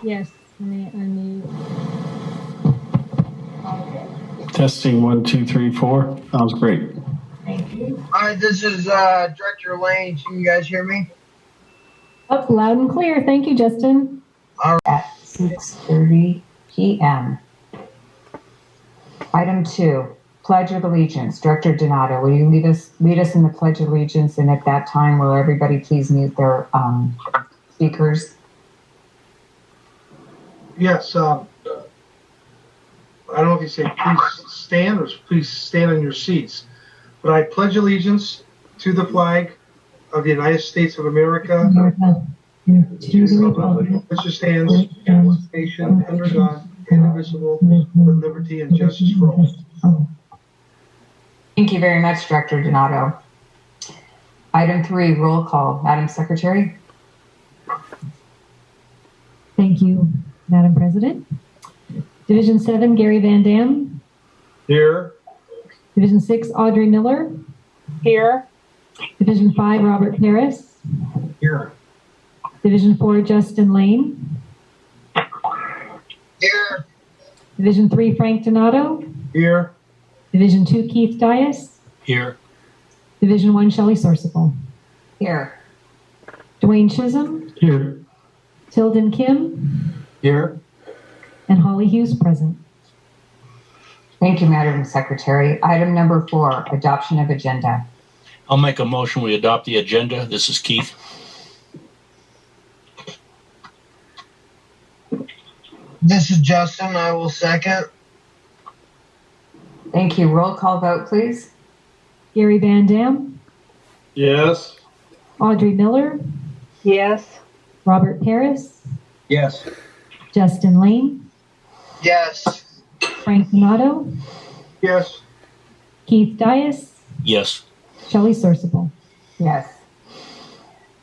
Yes, may unmute. Testing 1, 2, 3, 4. Sounds great. Thank you. Hi, this is Director Lane. Can you guys hear me? Up loud and clear. Thank you, Justin. At 6:30 p.m. Item 2, Pledge of Allegiance. Director Donato, will you lead us in the Pledge of Allegiance? And at that time, will everybody please mute their speakers? Yes. I don't know if you say please stand or please stand on your seats, but I pledge allegiance to the flag of the United States of America, To the republic, which stands one nation under God, indivisible, with liberty and justice for all. Thank you very much, Director Donato. Item 3, roll call. Madam Secretary. Thank you, Madam President. Division 7, Gary Van Dam. Here. Division 6, Audrey Miller. Here. Division 5, Robert Paris. Here. Division 4, Justin Lane. Here. Division 3, Frank Donato. Here. Division 2, Keith Dias. Here. Division 1, Shelley Sorcival. Here. Dwayne Chisholm. Here. Tilden Kim. Here. And Holly Hughes present. Thank you, Madam Secretary. Item number 4, adoption of agenda. I'll make a motion we adopt the agenda. This is Keith. This is Justin. I will second. Thank you. Roll call vote, please. Gary Van Dam. Yes. Audrey Miller. Yes. Robert Paris. Yes. Justin Lane. Yes. Frank Donato. Yes. Keith Dias. Yes. Shelley Sorcival. Yes.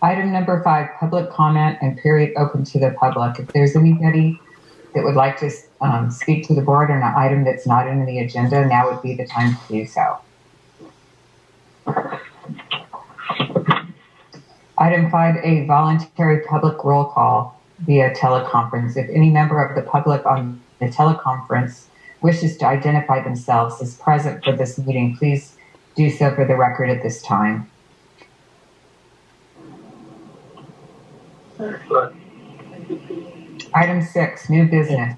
Item number 5, public comment and period open to the public. If there's anybody that would like to speak to the board on an item that's not in the agenda, now would be the time to do so. Item 5A, voluntary public roll call via teleconference. If any member of the public on the teleconference wishes to identify themselves as present for this meeting, please do so for the record at this time. Item 6, new business.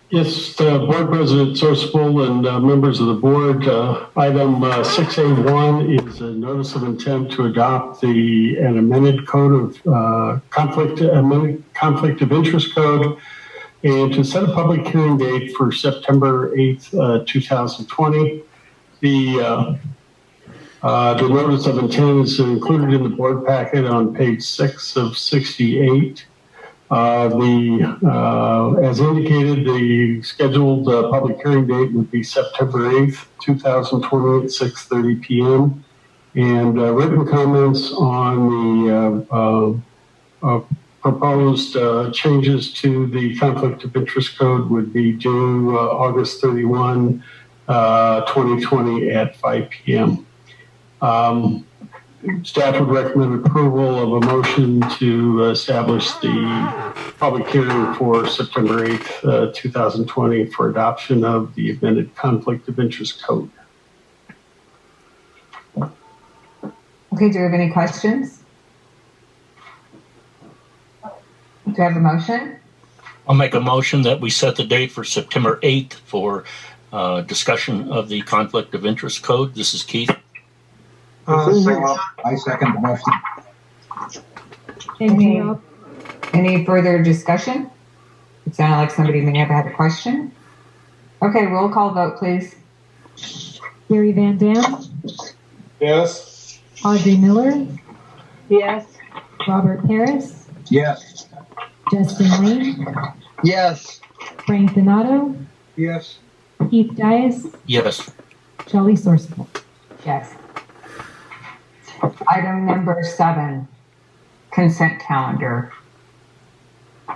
Yes, Board President Sorcival and members of the board, item 6A1 is a notice of intent to adopt an amended code of conflict of interest code, and to set a public hearing date for September 8th, 2020. The notice of intent is included in the board packet on page 6 of 68. As indicated, the scheduled public hearing date would be September 8th, 2020 at 6:30 p.m. And written comments on the proposed changes to the conflict of interest code would be due August 31, 2020 at 5 p.m. Staff would recommend approval of a motion to establish the public hearing for September 8th, 2020 for adoption of the amended conflict of interest code. Okay, do we have any questions? Do you have a motion? I'll make a motion that we set the date for September 8th for discussion of the conflict of interest code. This is Keith. I second the motion. Any further discussion? It sounded like somebody may have had a question. Okay, roll call vote, please. Gary Van Dam. Yes. Audrey Miller. Yes. Robert Paris. Yes. Justin Lane. Yes. Frank Donato. Yes. Keith Dias. Yes. Shelley Sorcival. Yes. Item number 7, consent calendar. Do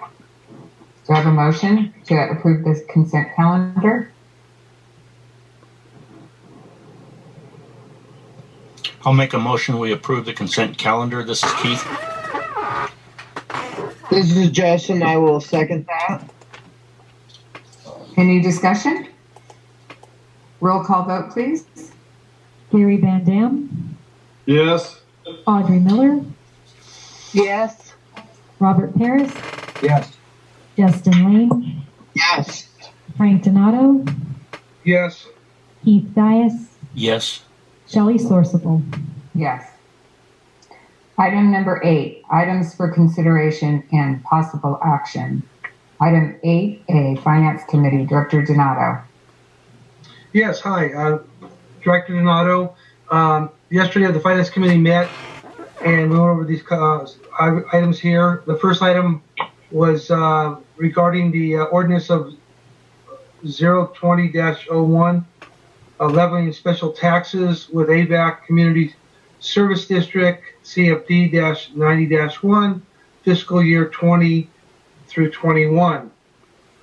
I have a motion to approve this consent calendar? I'll make a motion we approve the consent calendar. This is Keith. This is Justin. I will second that. Any discussion? Roll call vote, please. Gary Van Dam, Yes. Audrey Miller, Yes. Robert Paris, Yes. Justin Lane, Yes. Frank Donato, Yes. Keith Dias, Yes. Shelley Sorsable. Yes. Item number 8, items for consideration and possible action. Item 8A, Finance Committee, Director Donato. Yes. Hi, Director Donato. Yesterday, the Finance Committee met and we went over these items here. The first item was regarding the ordinance of 020-01, levying special taxes with AVEK Community Service District, CFD-90-1, fiscal year 20 through 21.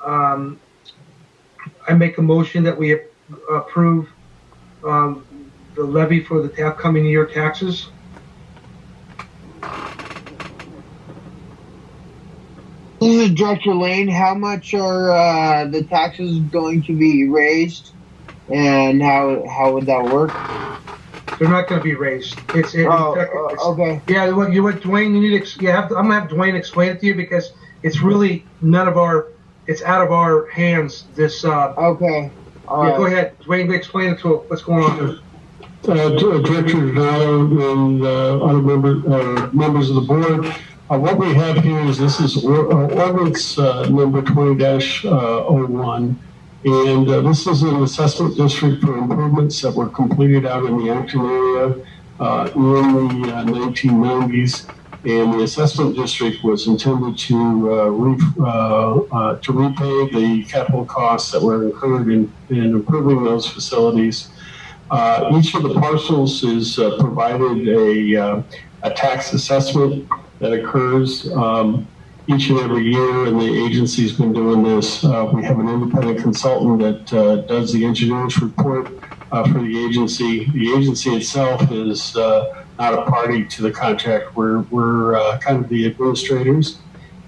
I make a motion that we approve the levy for the upcoming year taxes. This is Director Lane. How much are the taxes going to be raised, and how would that work? They're not going to be raised. Okay. Yeah, what Dwayne, you need to, I'm gonna have Dwayne explain it to you because it's really it's out of our hands. This. Okay. All Yeah, right. go ahead, Dwayne. Explain it to him. What's going on? Director Donato and other members of the board. What we have here is this is ordinance number 20-01, and this is an assessment district for improvements that were completed out in the Acton area in the 1990s. And the assessment district was intended to repay the capital costs that were incurred in improving those facilities. Each of the parcels is provided a tax assessment that occurs each and every year, and the agency's been doing this. We have an independent consultant that does the engineer's report for the agency. The agency itself is not a party to the contract. We're kind of the administrators.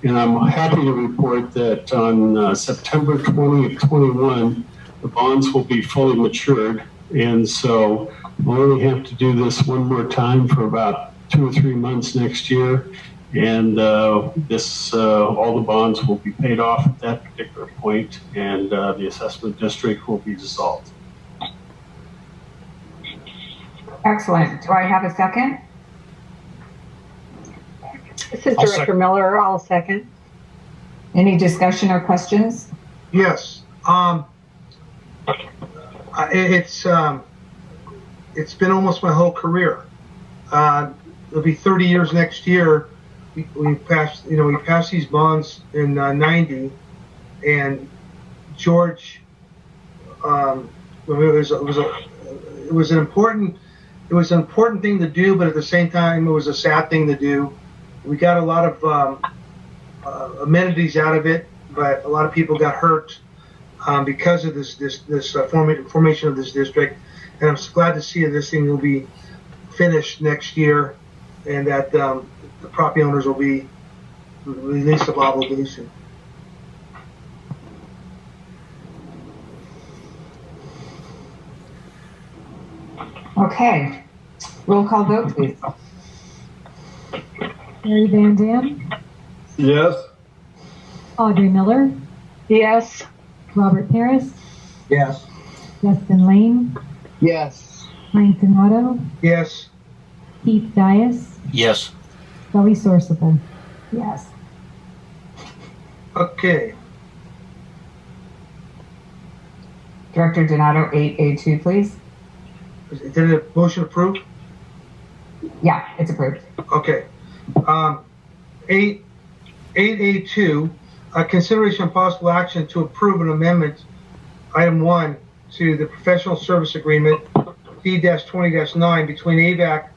And I'm happy to report that on September 20th, 21, the bonds will be fully matured. And so we'll only have to do this one more time for about 2 or 3 months next year. And all the bonds will be paid off at that particular point, and the assessment district will be dissolved. Excellent. Do I have a second? This is I'll Director Miller. I'll second. Any discussion or questions? Yes. It's been almost my whole career. It'll be 30 years next year. We passed these bonds in 90, and George. It was an important thing to do, but at the same time, it was a sad thing to do. We got a lot of amenities out of it, but a lot of people got hurt because of this formation of this district. And I'm glad to see that this thing will be finished next year, and that the property owners will be released of obligation. Okay. Roll call vote, please. Gary Van Dam, Yes. Audrey Miller, Yes. Robert Paris, Yes. Justin Lane, Yes. Frank Donato, Yes. Keith Dias, Yes. Shelley Sorsable. Yes. Okay. Director Donato, 8A2, please. Did the motion approved? Yeah, it's approved. Okay. 8A2, consideration of possible action to approve an amendment, item 1, to the professional service agreement D-20-9 between AVEK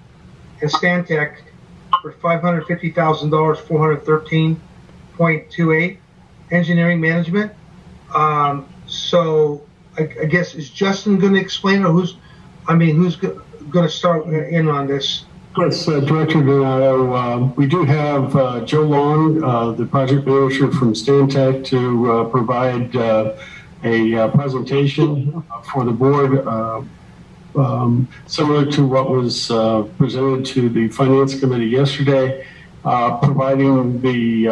and Stantec for $550,000, 413.28 engineering management. So I guess is Justin going to explain, or who's going to start in on this? Yes, Director Donato, we do have Joe Long, the project manager from Stantec, to provide a presentation for the board, similar to what was presented to the Finance Committee yesterday, providing the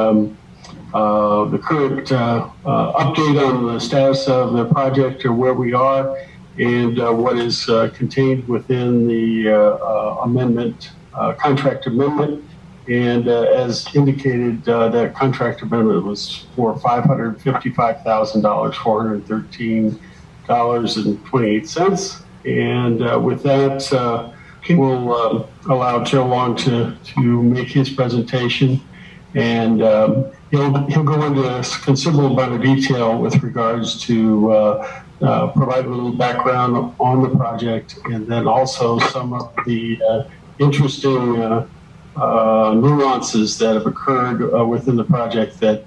current update on the status of the project or where we are, and what is contained within the amendment, contract amendment. And as indicated, that contract amendment was for $555,000, $413.28. And with that, we'll allow Joe Long to make his presentation. And he'll go into a considerable amount of detail with regards to provide a little background on the project, and then also some of the interesting nuances that have occurred within the project that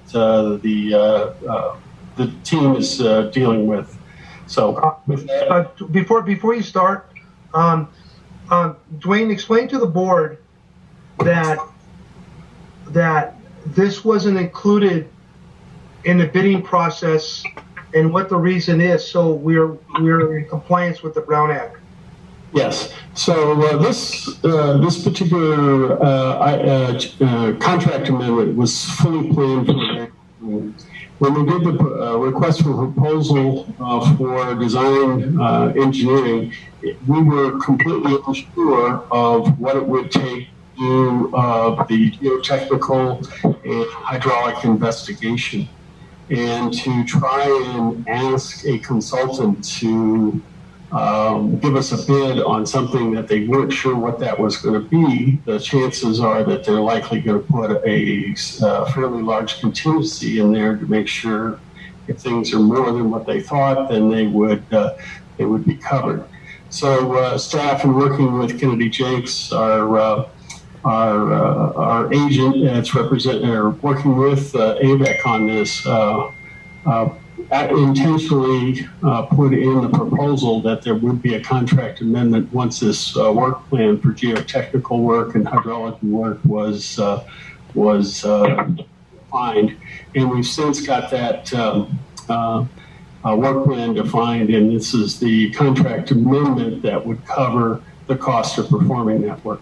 the team is dealing with. So, with that, before you start, Dwayne, explain to the board that this wasn't included in the bidding process and what the reason is, so we're in compliance with the Brown Act. yes. So this particular contract amendment was fully planned for. When we did the request for proposal for design engineering, we were completely unsure of what it would take to do the geotechnical and hydraulic investigation, and to try and ask a consultant to give us a bid on something that they weren't sure what that was going to be. The chances are that they're likely going to put a fairly large contingency in there to make sure if things are more than what they thought, then they would be covered. So staff, and working with Kennedy Jakes, our agent that's working with AVEK on this, intentionally put in the proposal that there would be a contract amendment once this work plan for geotechnical work and hydraulic work was defined. And we've since got that work plan defined, and this is the contract amendment that would cover the cost of performing that work.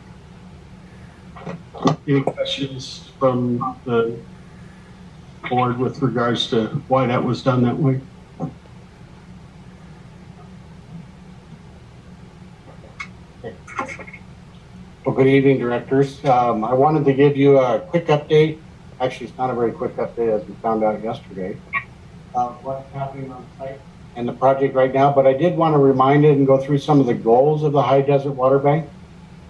Any questions from the board with regards to why that was done that way? Well, good evening, directors. I wanted to give you a quick update. Actually, it's not a very quick update, as we found out yesterday, what's happening on site and the project right now. But I did want to remind it and go through some of the goals of the High Desert Water Bank.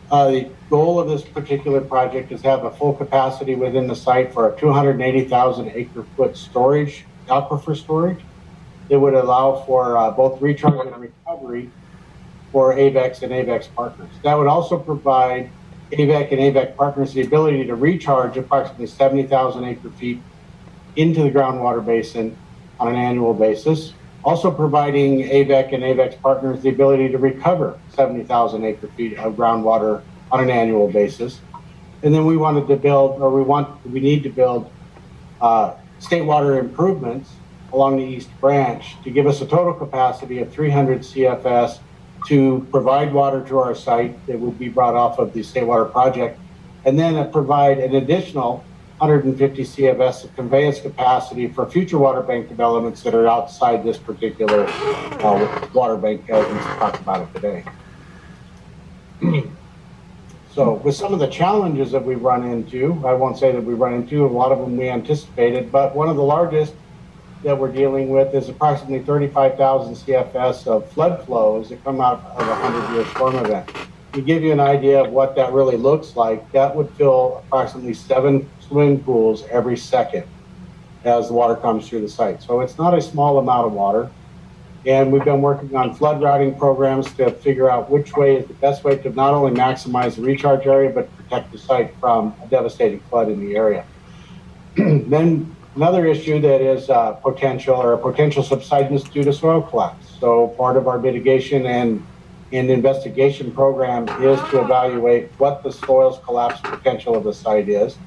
The goal of this particular project is to have a full capacity within the site for a 280,000 acre-foot storage, aquifer storage. It would allow for both recharge and recovery for AVEKs and AVEK's partners. That would also provide AVEK and AVEK partners the ability to recharge approximately 70,000 acre feet into the groundwater basin on an annual basis. Also providing AVEK and AVEK's partners the ability to recover 70,000 acre feet of groundwater on an annual basis. And then we wanted to build, or we need to build state water improvements along the East Branch to give us a total capacity of 300 CFS to provide water to our site that would be brought off of the State Water Project, and then provide an additional 150 CFS of conveyance capacity for future water bank developments that are outside this particular water bank as we talked about it today. So with some of the challenges that we've run into, I won't say that we run into, a lot of them we anticipated, but one of the largest that we're dealing with is approximately 35,000 CFS of flood flows that come out of a 100-year storm event. To give you an idea of what that really looks like, that would fill approximately 7 swimming pools every second as the water comes through the site. So it's not a small amount of water. And we've been working on flood routing programs to figure out which way is the best way to not only maximize the recharge area, but protect the site from a devastating flood in the area. Then another issue that is potential subsidence due to soil collapse. So part of our mitigation and in the investigation program is to evaluate what the soils collapse potential of the site is.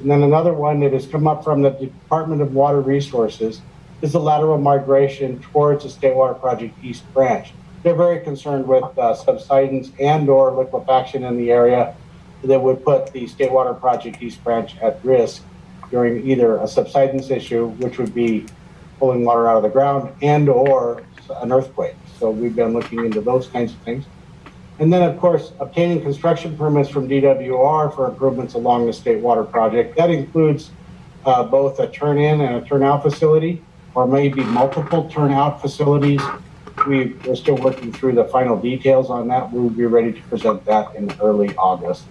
And then another one that has come up from the Department of Water Resources is the lateral migration towards the State Water Project East Branch. They're very concerned with subsidence and or liquefaction in the area that would put the State Water Project East Branch at risk during either a subsidence issue, which would be pulling water out of the ground, and or an earthquake. So we've been looking into those kinds of things. And then, of course, obtaining construction permits from DWR for improvements along the State Water Project. That includes both a turn-in and a turn-out facility, or maybe multiple turn-out facilities. We're still working through the final details on that. We'll be ready to present that in early August.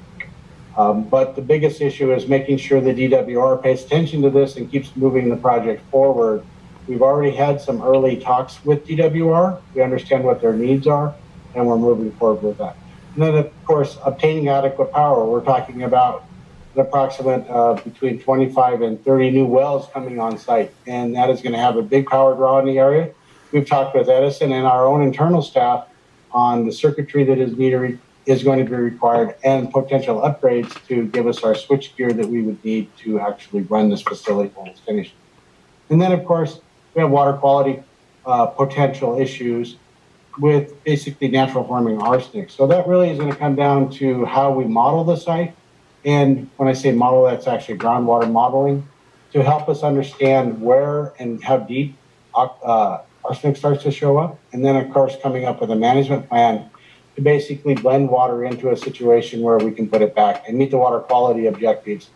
But the biggest issue is making sure the DWR pays attention to this and keeps moving the project forward. We've already had some early talks with DWR. We understand what their needs are, and we're moving forward with that. And then, of course, obtaining adequate power. We're talking about an approximate between 25 and 30 new wells coming on site, and that is going to have a big power draw in the area. We've talked with Edison and our own internal staff on the circuitry that is going to be required and potential upgrades to give us our switch gear that we would need to actually run this facility when it's finished. And then, of course, we have water quality potential issues with basically natural forming arsenic. So that really is going to come down to how we model the site. And when I say model, that's actually groundwater modeling to help us understand where and how deep arsenic starts to show up. And then, of course, coming up with a management plan to basically blend water into a situation where we can put it back and meet the water quality objectives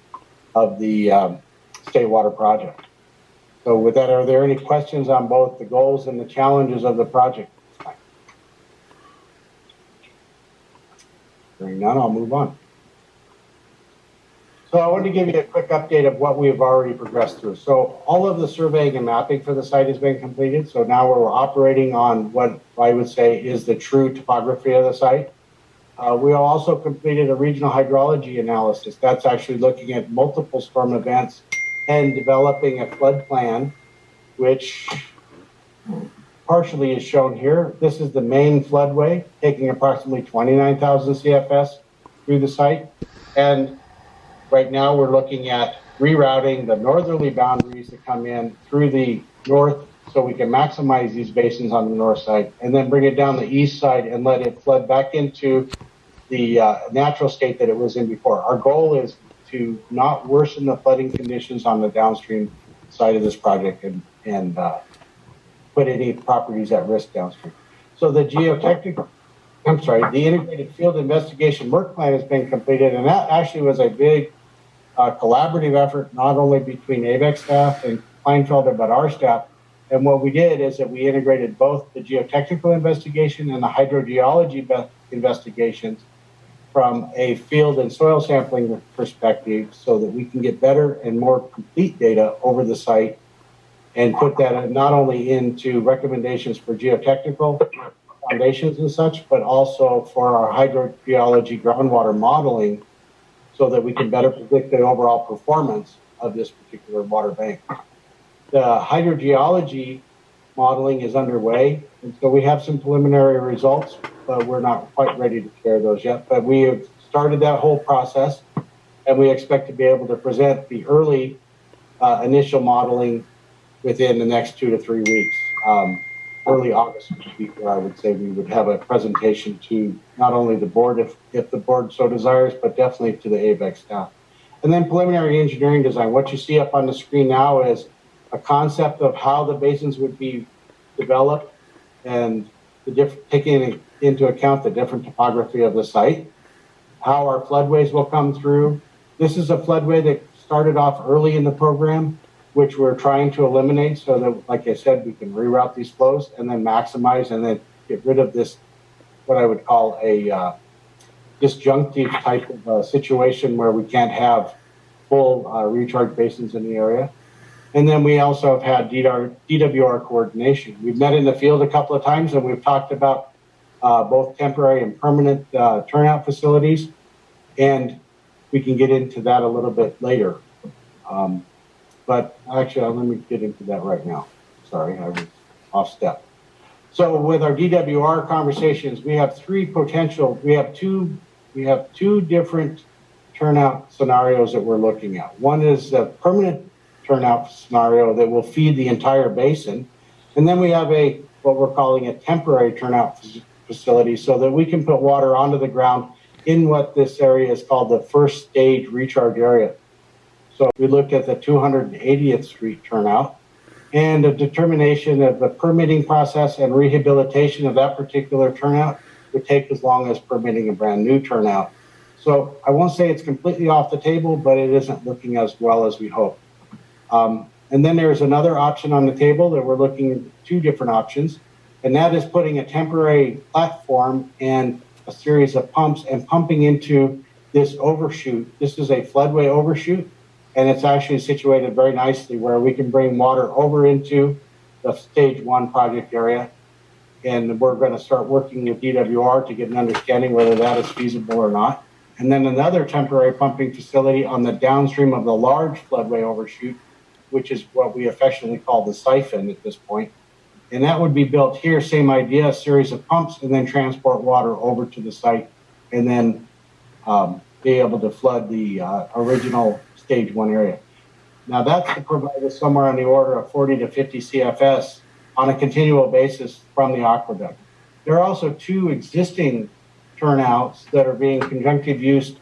of the State Water Project. So with that, are there any questions on both the goals and the challenges of the project? Hearing none, I'll move on. So I wanted to give you a quick update of what we've already progressed through. So all of the surveying and mapping for the site has been completed. So now we're operating on what I would say is the true topography of the site. We also completed a regional hydrology analysis. That's actually looking at multiple storm events and developing a flood plan, which partially is shown here. This is the main floodway, taking approximately 29,000 CFS through the site. And right now we're looking at rerouting the northerly boundaries that come in through the north so we can maximize these basins on the north side and then bring it down the east side and let it flood back into the natural state that it was in before. Our goal is to not worsen the flooding conditions on the downstream side of this project and put any properties at risk downstream. So the the integrated field investigation work plan has been completed, and that actually was a big collaborative effort, not only between AVEK staff and Kleinfelder, but our staff. And what we did is that we integrated both the geotechnical investigation and the hydrogeology investigations from a field and soil sampling perspective so that we can get better and more complete data over the site and put that not only into recommendations for geotechnical foundations and such, but also for our hydrogeology groundwater modeling so that we can better predict the overall performance of this particular water bank. The hydrogeology modeling is underway, and so we have some preliminary results, but we're not quite ready to share those yet. But we have started that whole process, and we expect to be able to present the early initial modeling within the next 2 to 3 weeks. Early August would be where I would say we would have a presentation to not only the board, if the board so desires, but definitely to the AVEK staff. And then preliminary engineering design. What you see up on the screen now is a concept of how the basins would be developed and taking into account the different topography of the site, how our floodways will come through. This is a floodway that started off early in the program, which we're trying to eliminate so that, like I said, we can reroute these flows and then maximize and then get rid of this, what I would call a disjunctive type of situation where we can't have full recharge basins in the area. And then we also have had DWR coordination. We've met in the field a couple of times and we've talked about both temporary and permanent turnout facilities. And we can get into that a little bit later. But actually, let me get into that right now. Sorry, I was off step. So with our DWR conversations, we have two different turnout scenarios that we're looking at. One is a permanent turnout scenario that will feed the entire basin. And then we have what we're calling a temporary turnout facility so that we can put water onto the ground in what this area is called the first stage recharge area. So we looked at the 280th Street turnout, and a determination of the permitting process and rehabilitation of that particular turnout would take as long as permitting a brand new turnout. So I won't say it's completely off the table, but it isn't looking as well as we hope. And then there's another option on the table that we're looking at, two different options, and that is putting a temporary platform and a series of pumps and pumping into this overshoot. This is a floodway overshoot, and it's actually situated very nicely where we can bring water over into the stage 1 project area. And we're going to start working with DWR to get an understanding whether that is feasible or not. And then another temporary pumping facility on the downstream of the large floodway overshoot, which is what we affectionately call the siphon at this point. And that would be built here, same idea, a series of pumps, and then transport water over to the site, and then be able to flood the original stage 1 area. Now that's to provide us somewhere on the order of 40 to 50 CFS on a continual basis from the aqueduct. There are also 2 existing turnouts that are being conjunctive used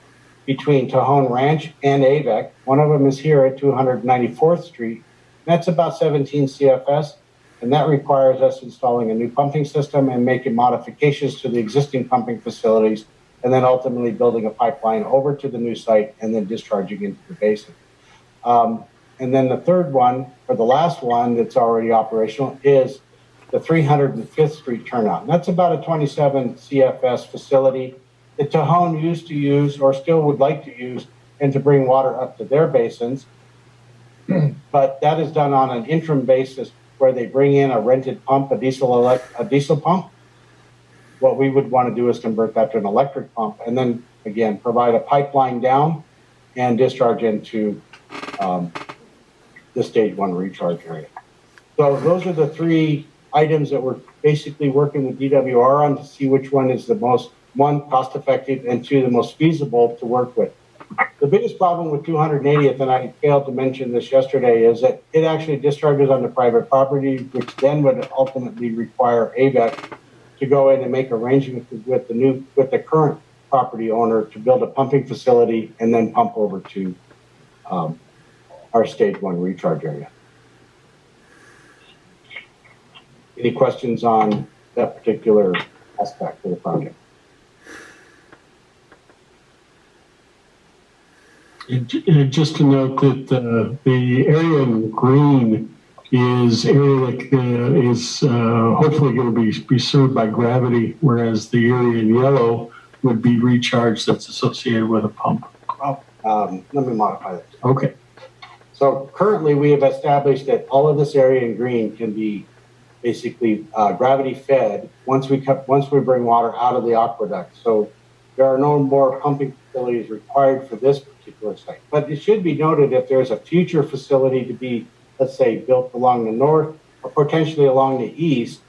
between Tejon Ranch and AVEK. One of them is here at 294th Street. That's about 17 CFS, and that requires us installing a new pumping system and making modifications to the existing pumping facilities, and then ultimately building a pipeline over to the new site and then discharging into the basin. And then the third one, or the last one that's already operational, is the 305th Street turnout. And that's about a 27 CFS facility that Tejon used to use or still would like to use and to bring water up to their basins. But that is done on an interim basis where they bring in a rented pump, a diesel pump. What we would want to do is convert that to an electric pump and then, again, provide a pipeline down and discharge into the stage 1 recharge area. So those are the 3 items that we're basically working with DWR on to see which one is the most, 1, cost effective, and 2, the most feasible to work with. The biggest problem with 280th, and I failed to mention this yesterday, is that it actually discharges onto private property, which then would ultimately require AVEK to go in and make arrangements with the current property owner to build a pumping facility and then pump over to our stage 1 recharge area. Any questions on that particular aspect of the project? Just to note that the area in green is area that is hopefully going to be served by gravity, whereas the area in yellow would be recharged that's associated with a pump. Well, let me modify that. Okay. So currently we have established that all of this area in green can be basically gravity fed once we bring water out of the aqueduct. So there are no more pumping facilities required for this particular site. But it should be noted if there's a future facility to be, let's say, built along the north or potentially along the east,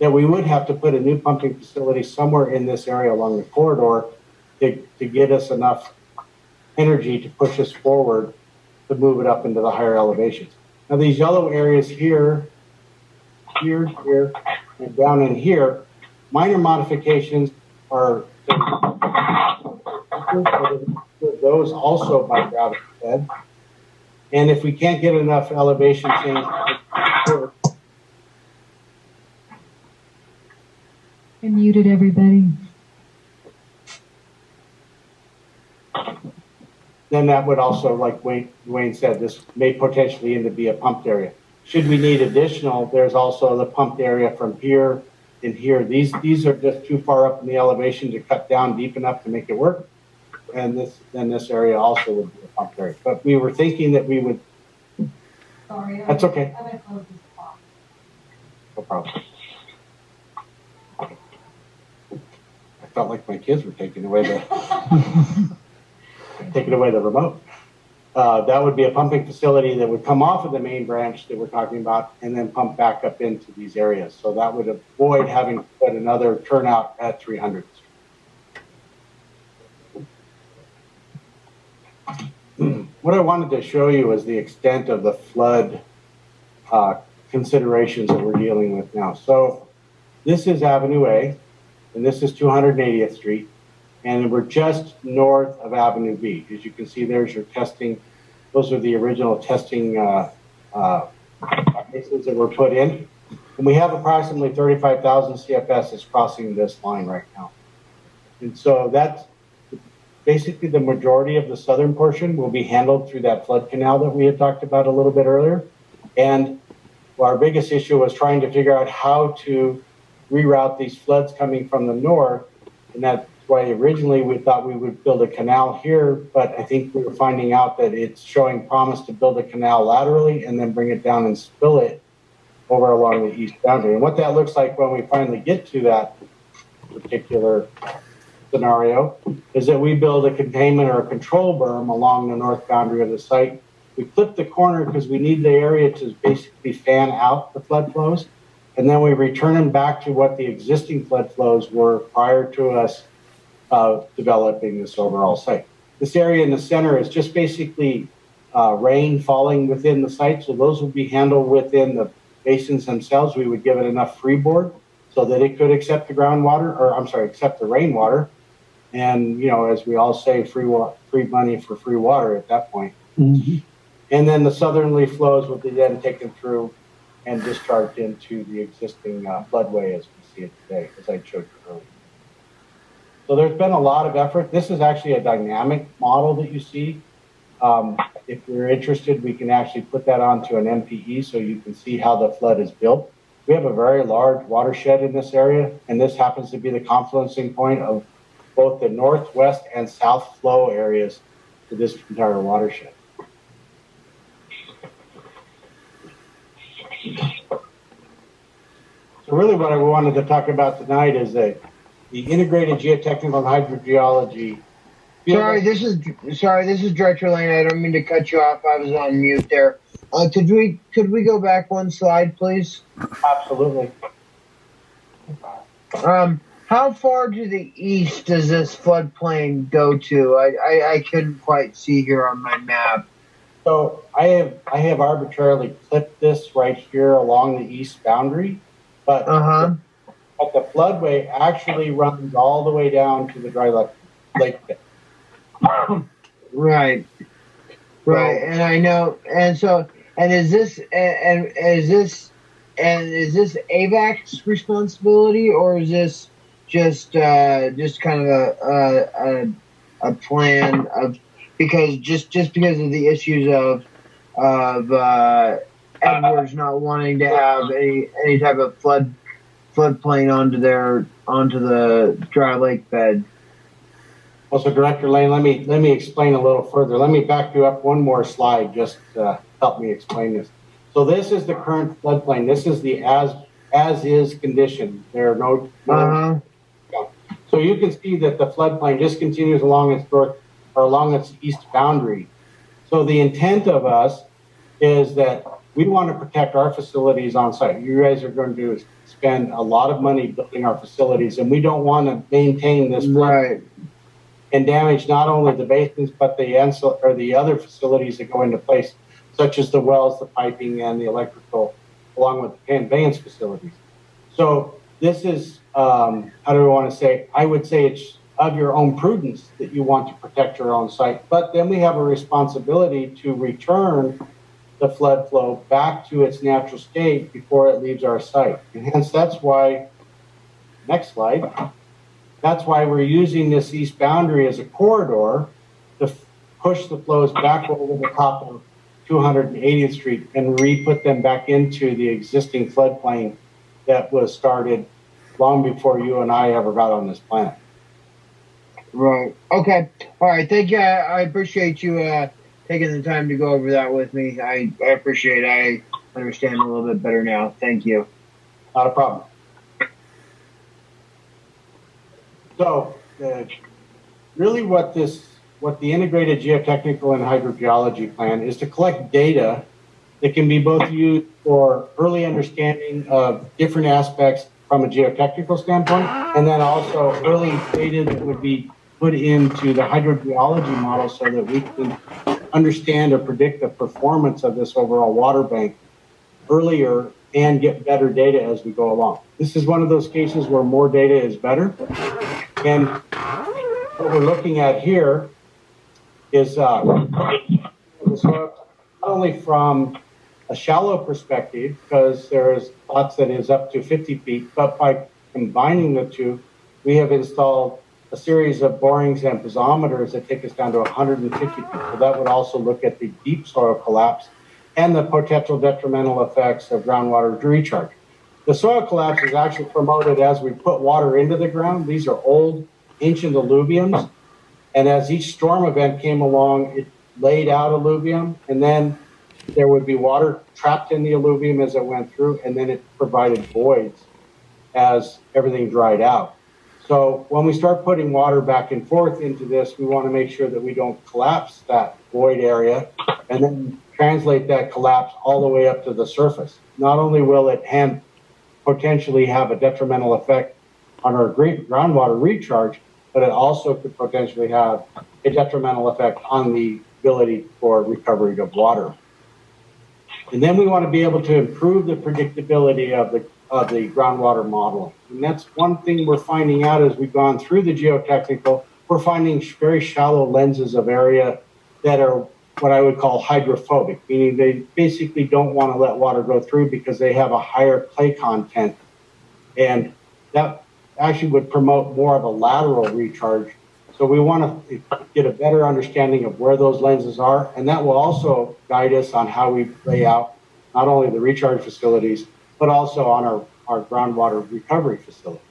that we would have to put a new pumping facility somewhere in this area along the corridor to get us enough energy to push us forward to move it up into the higher elevations. Now these yellow areas here, and down in here, minor modifications are those also by gravity fed. And if we can't get enough elevation change, I muted everybody. then that would also, like Wayne said, this may potentially end up be a pumped area. Should we need additional, there's also the pumped area from here and here. These are just too far up in the elevation to cut down deep enough to make it work. And this area also would be a pumped area. But we were thinking that we would. Sorry. That's okay. I'm gonna close this off. No problem. I felt like my kids were taking away the remote. that would be a pumping facility that would come off of the main branch that we're talking about and then pump back up into these areas. So that would avoid having to put another turnout at 300th Street. What I wanted to show you is the extent of the flood considerations that we're dealing with now. So this is Avenue A, and this is 280th Street, and we're just north of Avenue B. As you can see, there's your testing. Those are the original testing places that were put in. And we have approximately 35,000 CFS is crossing this line right now. And so that's basically the majority of the southern portion will be handled through that flood canal that we had talked about a little bit earlier. And our biggest issue was trying to figure out how to reroute these floods coming from the north. And that's why originally we thought we would build a canal here, but I think we were finding out that it's showing promise to build a canal laterally and then bring it down and spill it over along the east boundary. And what that looks like when we finally get to that particular scenario is that we build a containment or a control berm along the north boundary of the site. We clip the corner because we need the area to basically fan out the flood flows. And then we return them back to what the existing flood flows were prior to us developing this overall site. This area in the center is just basically rain falling within the site. So those will be handled within the basins themselves. We would give it enough freeboard so that it could accept the groundwater, or I'm sorry, accept the rainwater. And, you know, as we all say, free money for free water at that point. Mm-hmm. And then the southerly flows will be then taken through and discharged into the existing floodway as we see it today, as I showed you earlier. So there's been a lot of effort. This is actually a dynamic model that you see. If you're interested, we can actually put that onto an MPE so you can see how the flood is built. We have a very large watershed in this area, and this happens to be the confluencing point of both the northwest and south flow areas to this entire watershed. So really what I wanted to talk about tonight is the integrated geotechnical and hydrogeology. Sorry, this is Director Lane. I don't mean to cut you off. I was on mute there. Could we go back one slide, please? Absolutely. How far to the east does this floodplain go to? I couldn't quite see here on my map. So I have arbitrarily clipped this right here along the east boundary, but the floodway actually runs all the way down to the dry lake bed. Right. And I know, and is this AVEK's responsibility, or is this just kind of a plan of, because just because of the issues of Edwards not wanting to have any type of floodplain onto the dry lake bed. Also, Director Lane, let me explain a little further. Let me back you up one more slide just to help me explain this. So this is the current floodplain. This is the as is condition. There are no So you can see that the floodplain just continues along its north or along its east boundary. So the intent of us is that we want to protect our facilities on site. You guys are going to spend a lot of money building our facilities, and we don't want to maintain this flood and damage not only the basins but the other facilities that go into place, such as the wells, the piping, and the electrical, along with the conveyance facilities. So this is how do I want to say? I would say it's of your own prudence that you want to protect your own site, but then we have a responsibility to return the flood flow back to its natural state before it leaves our site. And hence that's why, next slide, that's why we're using this east boundary as a corridor to push the flows back over the top of 280th Street and re-put them back into the existing floodplain that was started long before you and I ever got on this planet. Right. Okay. All right. Thank you. I appreciate you taking the time to go over that with me. I appreciate it. I understand a little bit better now. Thank you. Not a problem. So really what this what the integrated geotechnical and hydrogeology plan is to collect data that can be both used for early understanding of different aspects from a geotechnical standpoint, and then also early data that would be put into the hydrogeology model so that we can understand or predict the performance of this overall water bank earlier and get better data as we go along. This is one of those cases where more data is better. And what we're looking at here is the soil, not only from a shallow perspective, because there's thoughts that is up to 50 feet, but by combining the two, we have installed a series of borings and piezometers that take us down to 150 feet. So that would also look at the deep soil collapse and the potential detrimental effects of groundwater recharge. The soil collapse is actually promoted as we put water into the ground. These are old, ancient alluviums. And as each storm event came along, it laid out alluvium, and then there would be water trapped in the alluvium as it went through, and then it provided voids as everything dried out. So when we start putting water back and forth into this, we want to make sure that we don't collapse that void area and then translate that collapse all the way up to the surface. Not only will it potentially have a detrimental effect on our groundwater recharge, but it also could potentially have a detrimental effect on the ability for recovery of water. And then we want to be able to improve the predictability of the groundwater modeling. And that's one thing we're finding out as we've gone through the geotechnical. We're finding very shallow lenses of area that are what I would call hydrophobic, meaning they basically don't want to let water go through because they have a higher clay content. And that actually would promote more of a lateral recharge. So we want to get a better understanding of where those lenses are, and that will also guide us on how we lay out not only the recharge facilities, but also on our groundwater recovery facilities.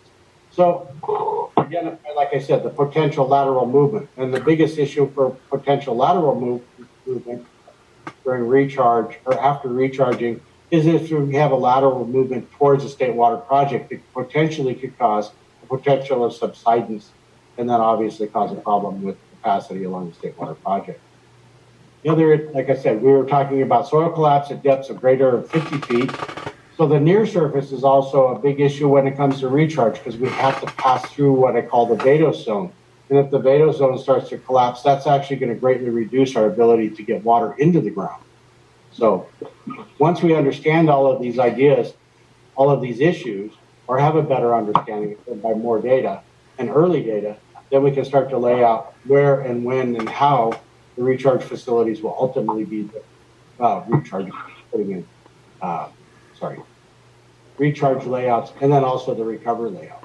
So again, like I said, the potential lateral movement, and the biggest issue for potential lateral movement during recharge or after recharging is if we have a lateral movement towards a state water project that potentially could cause the potential of subsidence, and then obviously cause a problem with capacity along the state water project. The other, like I said, we were talking about soil collapse at depths of greater than 50 feet. So the near surface is also a big issue when it comes to recharge, because we have to pass through what I call the vadose zone. And if the vadose zone starts to collapse, that's actually going to greatly reduce our ability to get water into the ground. So once we understand all of these ideas, all of these issues, or have a better understanding by more data and early data, then we can start to lay out where and when and how the recharge facilities will ultimately be recharge layouts, and then also the recovery layout.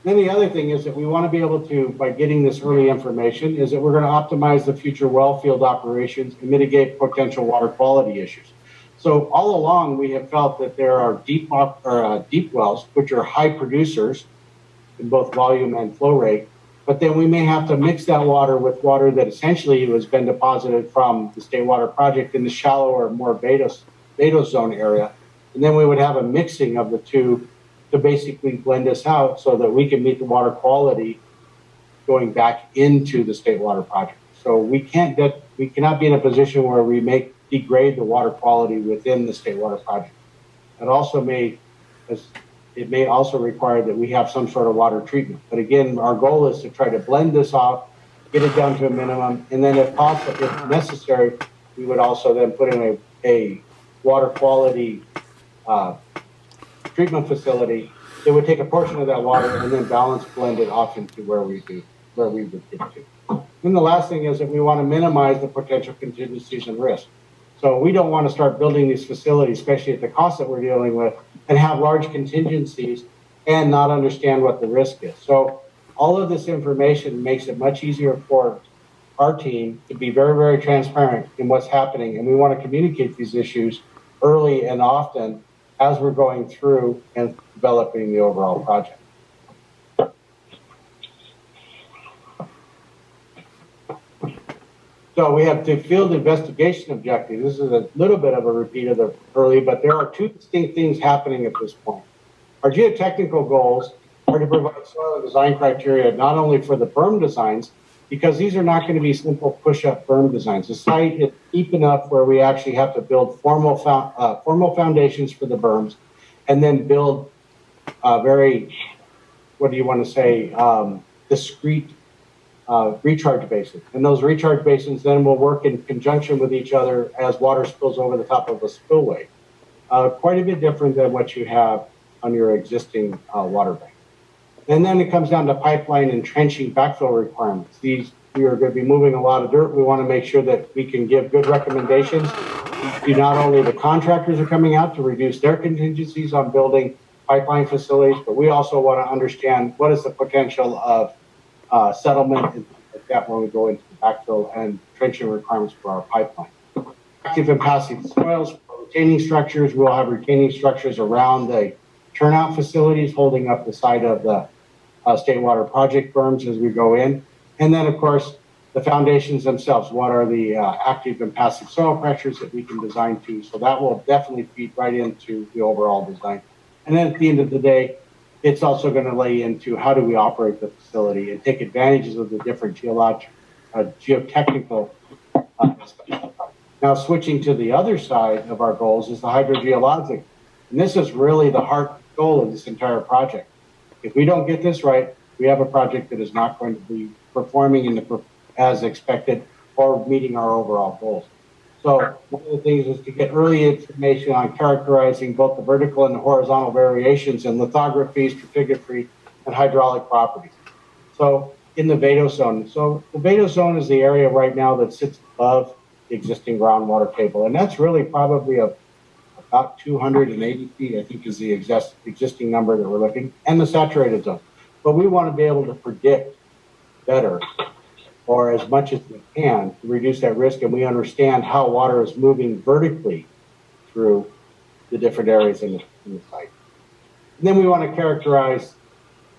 Then the other thing is that we want to be able to, by getting this early information, is that we're going to optimize the future well field operations and mitigate potential water quality issues. So all along, we have felt that there are deep wells, which are high producers in both volume and flow rate, but then we may have to mix that water with water that essentially has been deposited from the state water project in the shallower, more vadose zone area. And then we would have a mixing of the two to basically blend this out so that we can meet the water quality going back into the state water project. So we cannot be in a position where we degrade the water quality within the state water project. It may also require that we have some sort of water treatment. But again, our goal is to try to blend this off, get it down to a minimum, and then if possible, if necessary, we would also then put in a water quality treatment facility that would take a portion of that water and then balance blend it off into where we would get to. Then the last thing is that we want to minimize the potential contingencies and risk. So we don't want to start building these facilities, especially at the cost that we're dealing with, and have large contingencies and not understand what the risk is. So all of this information makes it much easier for our team to be very, very transparent in what's happening. And we want to communicate these issues early and often as we're going through and developing the overall project. So we have the field investigation objective. This is a little bit of a repeat of the early, but there are two distinct things happening at this point. Our geotechnical goals are to provide soil and design criteria not only for the berm designs, because these are not going to be simple push-up berm designs. The site is deep enough where we actually have to build formal foundations for the berms, and then build very, what do you want to say, discrete recharge basins. And those recharge basins then will work in conjunction with each other as water spills over the top of a spillway. Quite a bit different than what you have on your existing water bank. And then it comes down to pipeline and trenching backfill requirements. We are going to be moving a lot of dirt. We want to make sure that we can give good recommendations to not only the contractors are coming out to reduce their contingencies on building pipeline facilities, but we also want to understand what is the potential of settlement and things like that when we go into the backfill and trenching requirements for our pipeline. Active and passive soils, retaining structures. We'll have retaining structures around the turnout facilities holding up the side of the state water project berms as we go in. And then, of course, the foundations themselves. What are the active and passive soil pressures that we can design to? So that will definitely feed right into the overall design. And then at the end of the day, it's also going to lay into how do we operate the facility and take advantages of the different geotechnical. Now, switching to the other side of our goals is the hydrogeologic. And this is really the heart goal of this entire project. If we don't get this right, we have a project that is not going to be performing as expected or meeting our overall goals. So one of the things is to get early information on characterizing both the vertical and the horizontal variations in lithography, stratigraphy, and hydraulic properties. So in the Vado zone. So the Vado zone is the area right now that sits above the existing groundwater table. And that's really probably about 280 feet, I think is the existing number that we're looking, and the saturated zone. But we want to be able to predict better, or as much as we can, to reduce that risk, and we understand how water is moving vertically through the different areas in the site. And then we want to characterize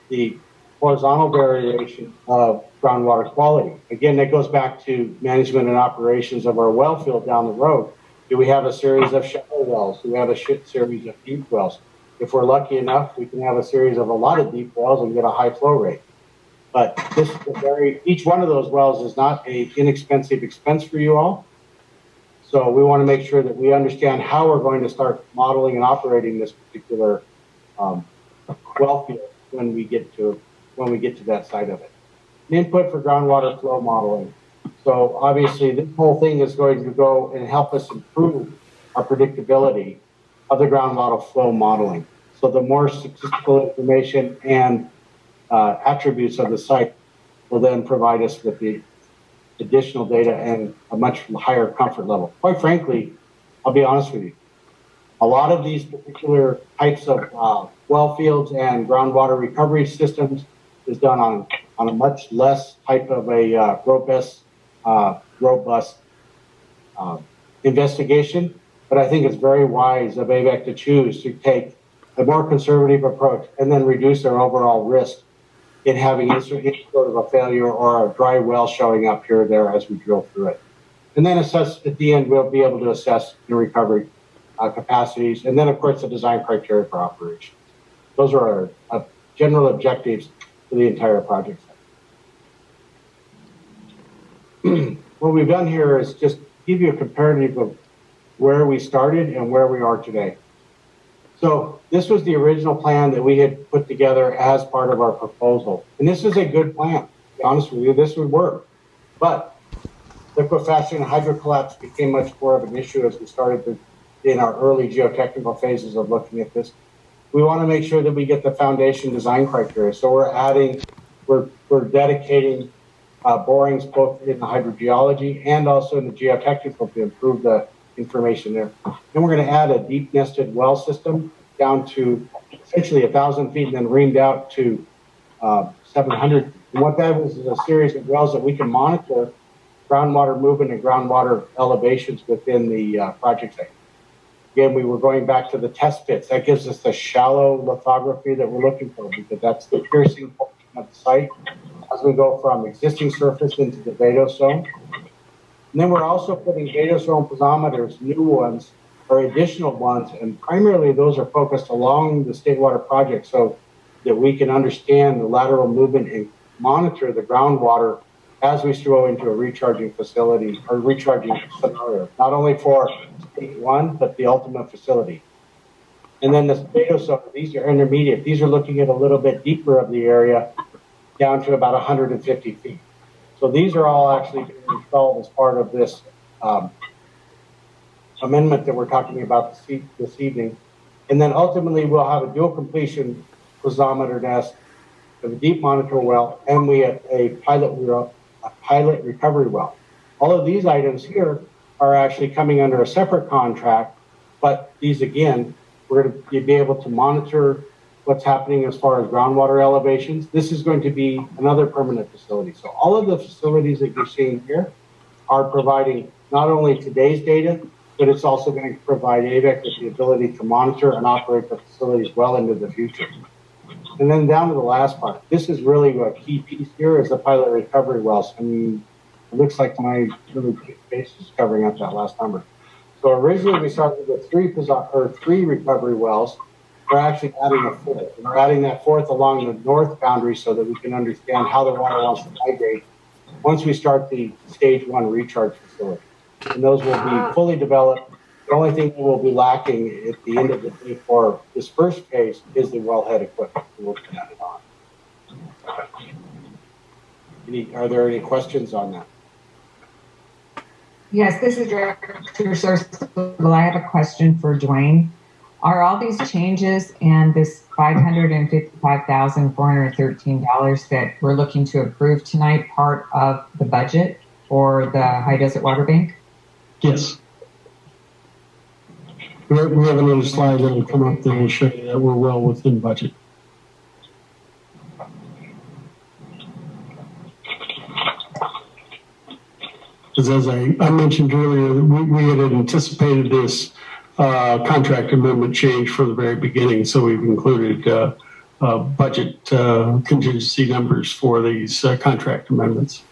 the horizontal variation of groundwater quality. Again, that goes back to management and operations of our well field down the road. Do we have a series of shallow wells? Do we have a series of deep wells? If we're lucky enough, we can have a series of a lot of deep wells and get a high flow rate. But this is each one of those wells is not an inexpensive expense for you all. So we want to make sure that we understand how we're going to start modeling and operating this particular well field when we get to that side of it. An input for groundwater flow modeling. So obviously this whole thing is going to go and help us improve our predictability of the groundwater flow modeling. So the more statistical information and attributes of the site will then provide us with the additional data and a much higher comfort level. Quite frankly, I'll be honest with you, a lot of these particular types of well fields and groundwater recovery systems is done on a much less type of a robust investigation. But I think it's very wise of AVEK to choose to take a more conservative approach and then reduce their overall risk in having any sort of a failure or a dry well showing up here or there as we drill through it. And then assess, at the end, we'll be able to assess the recovery capacities, and then, of course, the design criteria for operations. Those are our general objectives for the entire project. What we've done here is just give you a comparative of where we started and where we are today. So this was the original plan that we had put together as part of our proposal. And this is a good plan. To be honest with you, this would work. But liquefaction and hydrocollapse became much more of an issue as we started in our early geotechnical phases of looking at this. We want to make sure that we get the foundation design criteria. So we're dedicating borings both in the hydrogeology and also in the geotechnical to improve the information there. Then we're going to add a deep nested well system down to essentially 1,000 feet and then reamed out to 700. And what that is a series of wells that we can monitor groundwater movement and groundwater elevations within the project site. Again, we were going back to the test pits. That gives us the shallow lithography that we're looking for, because that's the piercing portion of the site as we go from existing surface into the Vado zone. And then we're also putting Vado zone piezometers, new ones, or additional ones, and primarily those are focused along the state water project so that we can understand the lateral movement and monitor the groundwater as we go into a recharging facility or recharging scenario, not only for stage one, but the ultimate facility. And then the spatiosonar, these are intermediate. These are looking at a little bit deeper of the area down to about 150 feet. So these are all actually being installed as part of this amendment that we're talking about this evening. And then ultimately we'll have a dual completion piezometer nest with a deep monitor well, and we have a pilot recovery well. All of these items here are actually coming under a separate contract, but these again, we're going to be able to monitor what's happening as far as groundwater elevations. This is going to be another permanent facility. So all of the facilities that you're seeing here are providing not only today's data, but it's also going to provide AVEK with the ability to monitor and operate the facilities well into the future. And then down to the last part, this is really a key piece here is the pilot recovery wells. I mean, it looks like my really face is covering up that last number. So originally we started with three recovery wells. We're actually adding a fourth. And we're adding that fourth along the north boundary so that we can understand how the water wants to migrate once we start the stage one recharge facility. And those will be fully developed. The only thing that will be lacking at the end of the day for this first phase is the wellhead equipment. We'll put that on. Are there any questions on that? Yes, this is Director Sourcewell. I have a question for Dwayne. Are all these changes and this $555,413 that we're looking to approve tonight part of the budget for the High Desert Water Bank? Yes. We have another slide that will come up that will show you that we're well within budget. Because as I mentioned earlier, we had anticipated this contract amendment change from the very beginning, so we've included budget contingency numbers for these contract amendments.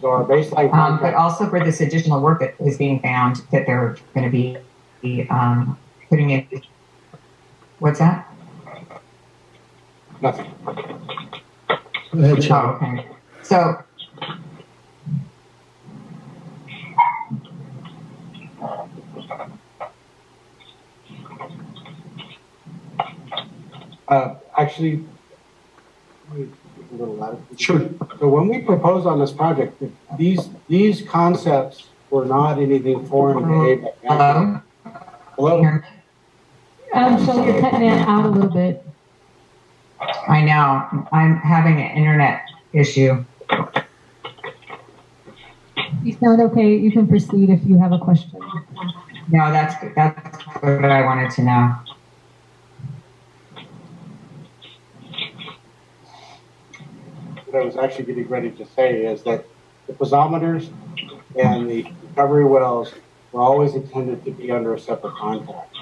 So our baseline contract, but also for this additional work that is being found that they're going to be putting in. What's that? nothing. Go ahead, Sean. Oh, okay. So, Actually, a little latitude. Sure. So when we proposed on this project, these concepts were not anything foreign to AVEK. Hello? So you're cutting it out a little bit. I know. I'm having an internet issue. You sound okay. You can proceed if you have a question. No, that's what I wanted to know. What I was actually getting ready to say is that the piezometers and the recovery wells were always intended to be under a separate contract.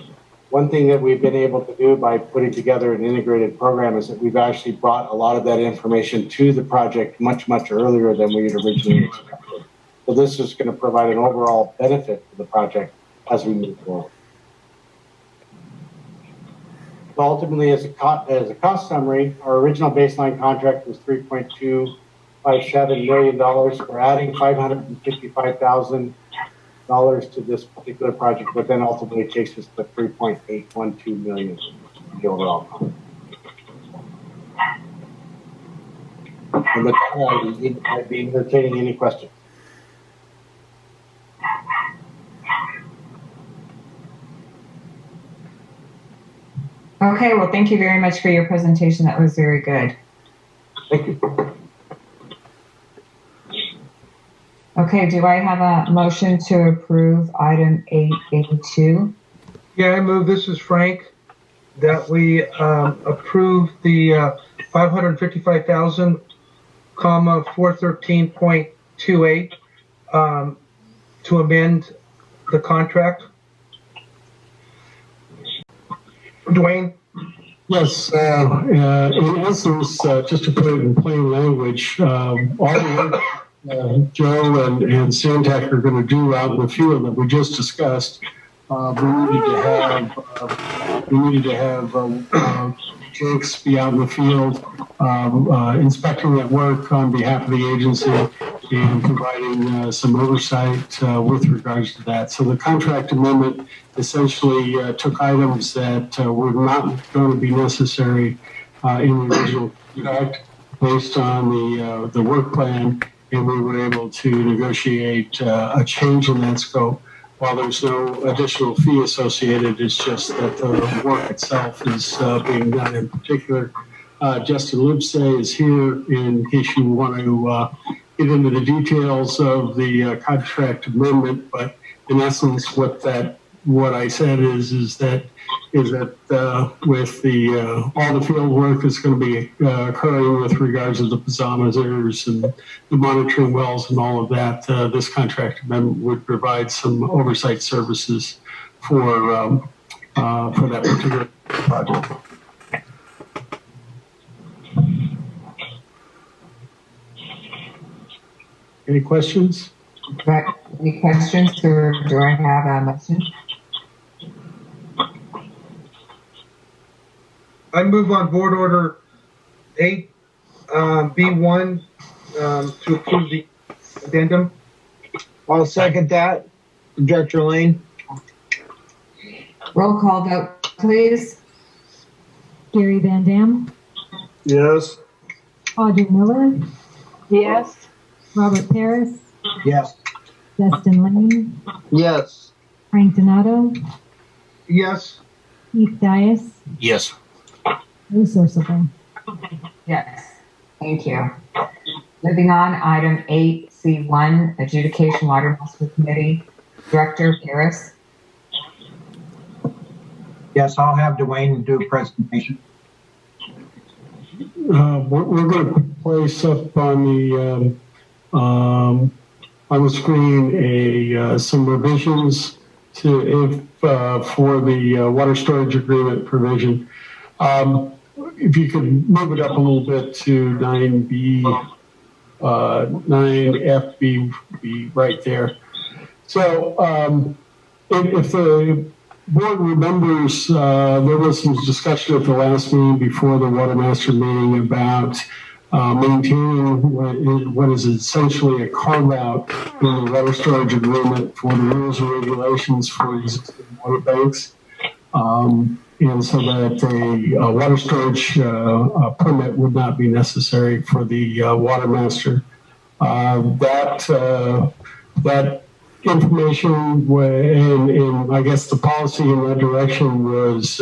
One thing that we've been able to do by putting together an integrated program is that we've actually brought a lot of that information to the project much, much earlier than we had originally expected. So this is going to provide an overall benefit to the project as we move forward. So ultimately, as a cost summary, our original baseline contract was $3.257 million. We're adding $555,000 to this particular project, but then ultimately it takes us to $3.812 million in the overall contract. And with that, I'd be entertaining any questions. Okay, well, thank you very much for your presentation. That was very good. Thank you. Okay, do I have a motion to approve item 882? Yeah, I move, this is Frank, that we approve the $555,413.28 to amend the contract. Dwayne? Yes, in essence, just to put it in plain language, all the work Joe and Santac are going to do out in the field that we just discussed we needed to have Jakes be out in the field, inspecting that work on behalf of the agency and providing some oversight with regards to that. So the contract amendment essentially took items that were not going to be necessary in the original contract based on the work plan, and we were able to negotiate a change in that scope. While there's no additional fee associated, it's just that the work itself is being done. In particular, Justin Lipsey is here in case you want to get into the details of the contract amendment. But in essence, what I said is that with all the field work that's going to be occurring with regards to the piezometers and the monitoring wells and all of that, this contract amendment would provide some oversight services for that particular project. Any questions? Any questions, or do I have a motion? I move on board order 8, B1, to approve the addendum. I'll second that. Director Lane? Roll call vote, please. Gary Van Dam, Yes. Audrey Miller, Yes. Robert Paris, Yes. Justin Lane, Yes. Frank Donato, Yes. Keith Dias, Yes. Ray Sorsable. Yes, thank you. Moving on, item 8C1, Adjudication Water Master Committee. Director Paris. Yes, I'll have Dwayne do a presentation. We're going to place up on the screen some revisions for the water storage agreement provision. If you could move it up a little bit to 9B, 9FB, be right there. So if the board remembers, there was some discussion at the last meeting before the Water Master meeting about maintaining what is essentially a carve-out in the water storage agreement for the rules and regulations for existing water banks. And so that a water storage permit would not be necessary for the Water Master. That information and I guess the policy in that direction was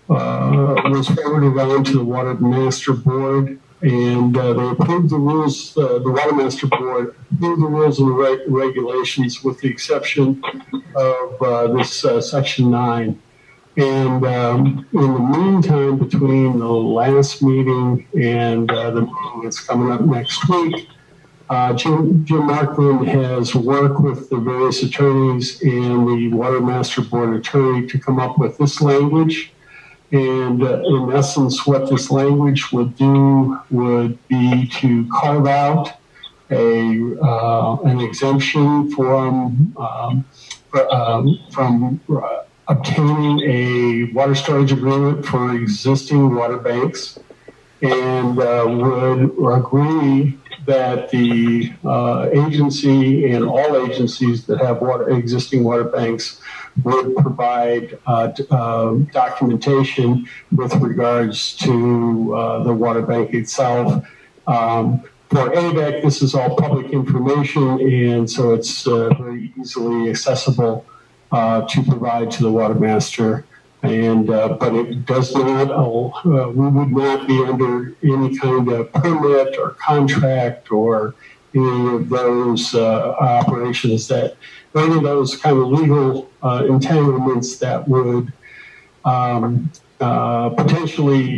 forwarded on to the Water Master Board, and they approved the rules. The Water Master Board approved the rules and regulations with the exception of this Section 9. And in the meantime, between the last meeting and the meeting that's coming up next week, Jim Markland has worked with the various attorneys and the Water Master Board attorney to come up with this language. And in essence, what this language would do would be to carve out an exemption from obtaining a water storage agreement for existing water banks, and would agree that the agency and all agencies that have existing water banks would provide documentation with regards to the water bank itself. For AVEK, this is all public information, and so it's very easily accessible to provide to the Water Master. And but it does not, we would not be under any kind of permit or contract or any of those operations any of those kind of legal entanglements that would potentially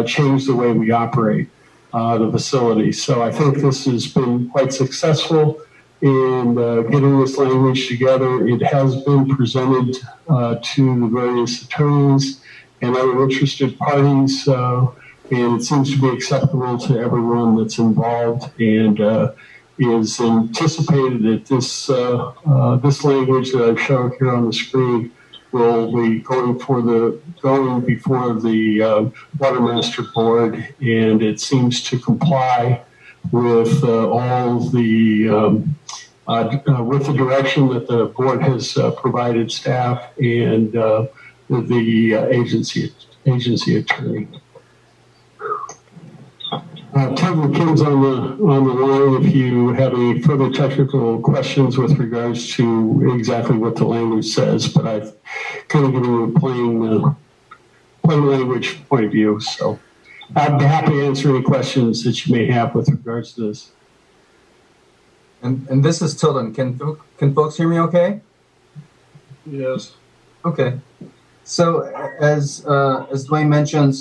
change the way we operate the facility. So I think this has been quite successful in getting this language together. It has been presented to the various attorneys and other interested parties, and it seems to be acceptable to everyone that's involved. And is anticipated that this language that I've shown here on the screen will be going before the Water Master Board, and it seems to comply with all the with the direction that the board has provided staff and the agency attorney. Kevin Kim's on the line if you have any further technical questions with regards to exactly what the language says, but I've kind of given you a plain language point of view. So I'd be happy to answer any questions that you may have with regards to this. And this is Tilden. Can folks hear me okay? Yes. Okay. So as Dwayne mentioned,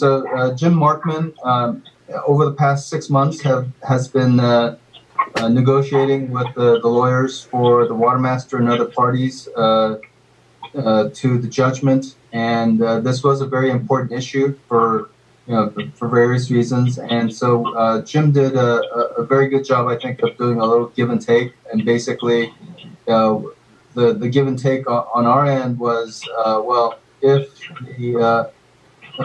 Jim Markman over the past 6 months has been negotiating with the lawyers for the Water Master and other parties to the judgment, and this was a very important issue for various reasons. And so Jim did a very good job, I think, of doing a little give and take. And basically, the give and take on our end was, if the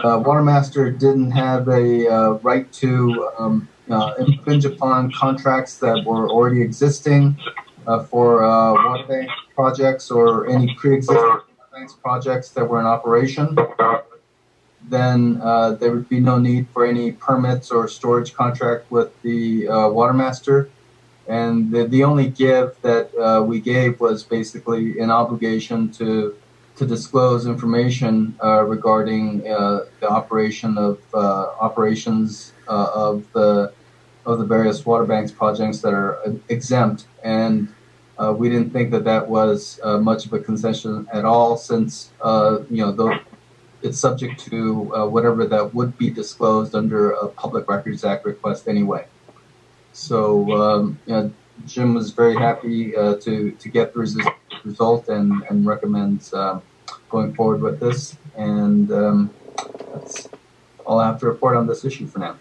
Water Master didn't have a right to infringe upon contracts that were already existing for water bank projects or any pre-existing water banks projects that were in operation, then there would be no need for any permits or storage contract with the Water Master. And the only give that we gave was basically an obligation to disclose information regarding the operations of the various water banks projects that are exempt. And we didn't think that was much of a concession at all, since it's subject to whatever that would be disclosed under a Public Records Act request anyway. So Jim was very happy to get the result and recommends going forward with this. And that's all I have to report on this issue for now.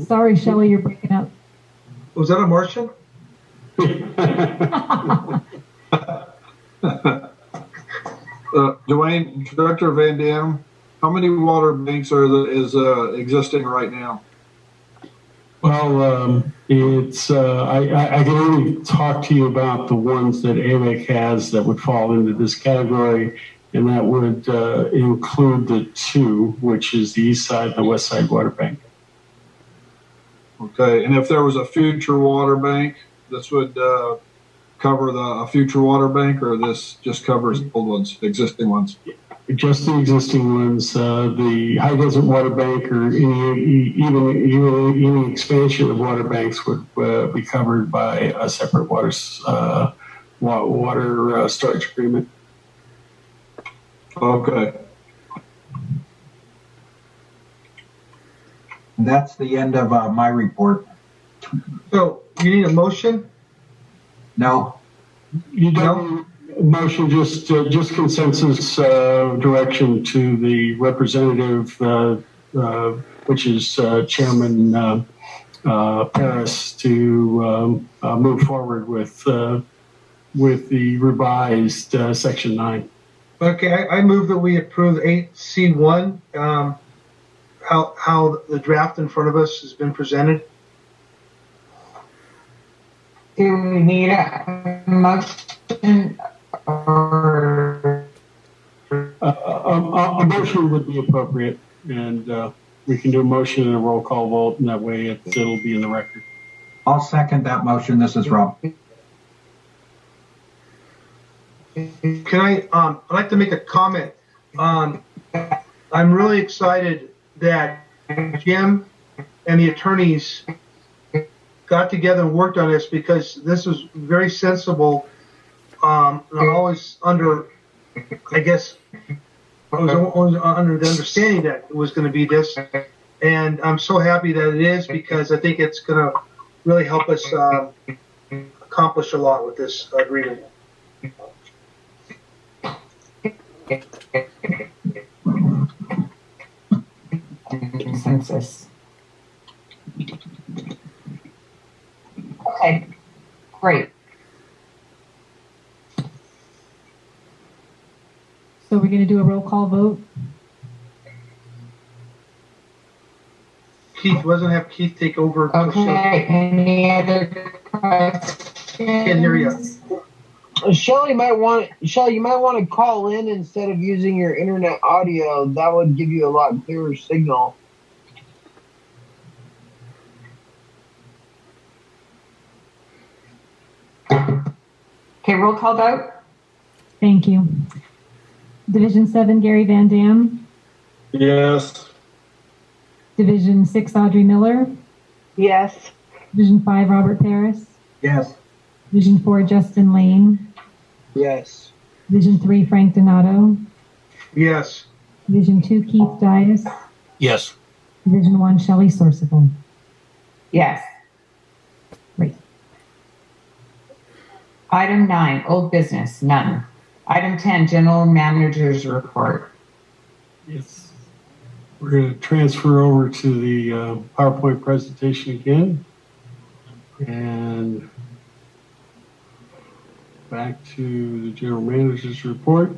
Sorry, Shelley, you're breaking up. Was that a Martian? Dwayne, Director Van Dam, how many water banks is existing right now? Well, it's I can only talk to you about the ones that AVEK has that would fall into this category, and that would include the two, which is the East Side and the West Side Water Bank. Okay, and if there was a future water bank, this would cover a future water bank, or this just covers old ones, existing ones? Just the existing ones. The High Desert Water Bank or any expansion of water banks would be covered by a separate water storage agreement. Okay. And that's the end of my report. So you need a motion? No. You don't motion, just consensus direction to the representative, which is Chairman Paris, to move forward with the revised Section 9. Okay, I move that we approve 8C1, how the draft in front of us has been presented. Do we need a motion or? A motion would be appropriate, and we can do a motion and a roll call vote, and that way it'll be in the record. I'll second that motion. This is Rob. Can I'd like to make a comment. I'm really excited that Jim and the attorneys got together and worked on this, because this was very sensible. I'm always under, I guess, I was always under the understanding that it was going to be this, And I'm so happy that it is, because I think it's going to really help us accomplish a lot with this agreement. Consensus. Okay, great. So we're going to do a roll call vote. Keith, wasn't have Keith take over. Okay, any other questions? Can't hear you. Shelly, you might want to call in instead of using your internet audio. That would give you a lot clearer signal. Okay, roll call vote. Thank you. Division 7, Gary Van Dam. Yes. Division 6, Audrey Miller. Yes. Division 5, Robert Paris. Yes. Division 4, Justin Lane. Yes. Division 3, Frank Donato. Yes. Division 2, Keith Dias. Yes. Division 1, Shelley Sourceville. Yes. Great. Item 9, old business, none. Item 10, general manager's report. Yes. We're going to transfer over to the PowerPoint presentation again. And back to the general manager's report.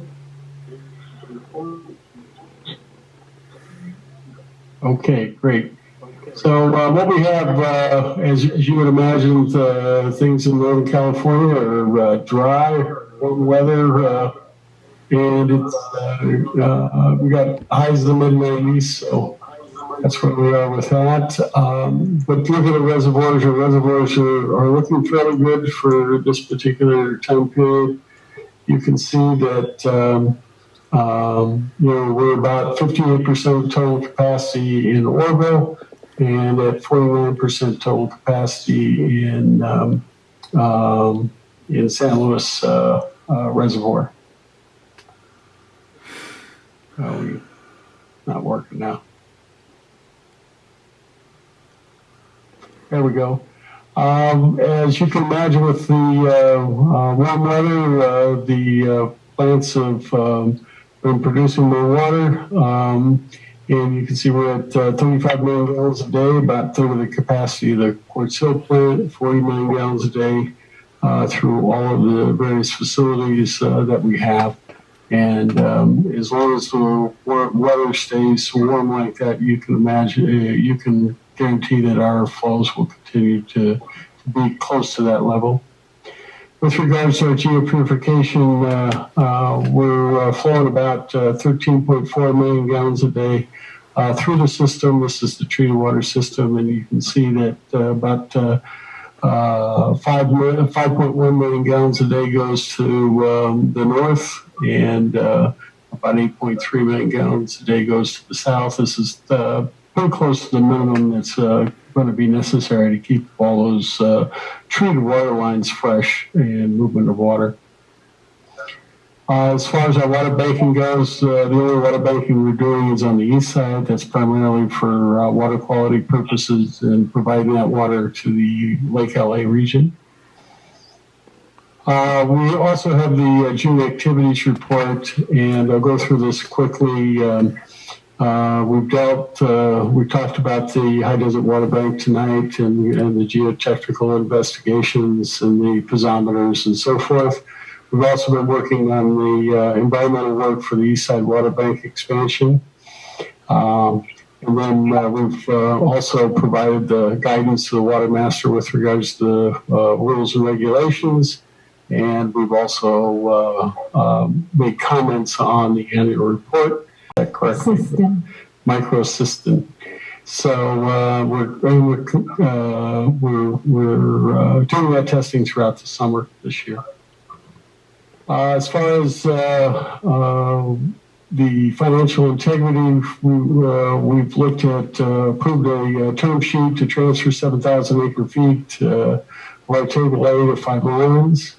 Okay, great. So what we have, as you would imagine, things in Northern California are dry, warm weather, and it's we got highs in the mid-90s, so that's where we are with that. But looking at reservoirs are looking fairly good for this particular time period. You can see that we're about 58% of total capacity in Orville, and at 49% total capacity in San Luis Reservoir. Not working now. There we go. As you can imagine, with the warm weather, the plants have been producing more water. And you can see we're at 35 million gallons a day, about third of the capacity of the Quartz Hill plant, 40 million gallons a day through all of the various facilities that we have. And as long as the weather stays warm like that, you can imagine, you can guarantee that our flows will continue to be close to that level. With regards to our geopurification, we're flowing about 13.4 million gallons a day through the system. This is the treated water system, and you can see that about 5.1 million gallons a day goes to the north, and about 8.3 million gallons a day goes to the south. This is pretty close to the minimum that's going to be necessary to keep all those treated water lines fresh and movement of water. As far as our water banking goes, the only water banking we're doing is on the east side. That's primarily for water quality purposes and providing that water to the Lake LA region. We also have the June activities report, and I'll go through this quickly. We talked about the High Desert Water Bank tonight and the geotechnical investigations and the piezometers and so forth. We've also been working on the environmental work for the East Side Water Bank expansion. And then we've also provided the guidance to the Water Master with regards to rules and regulations. And we've also made comments on the annual report. Microsystem. So we're doing that testing throughout the summer this year. As far as the financial integrity, we've looked at approved a term sheet to transfer 7,000 acre feet of our table A to 5 islands.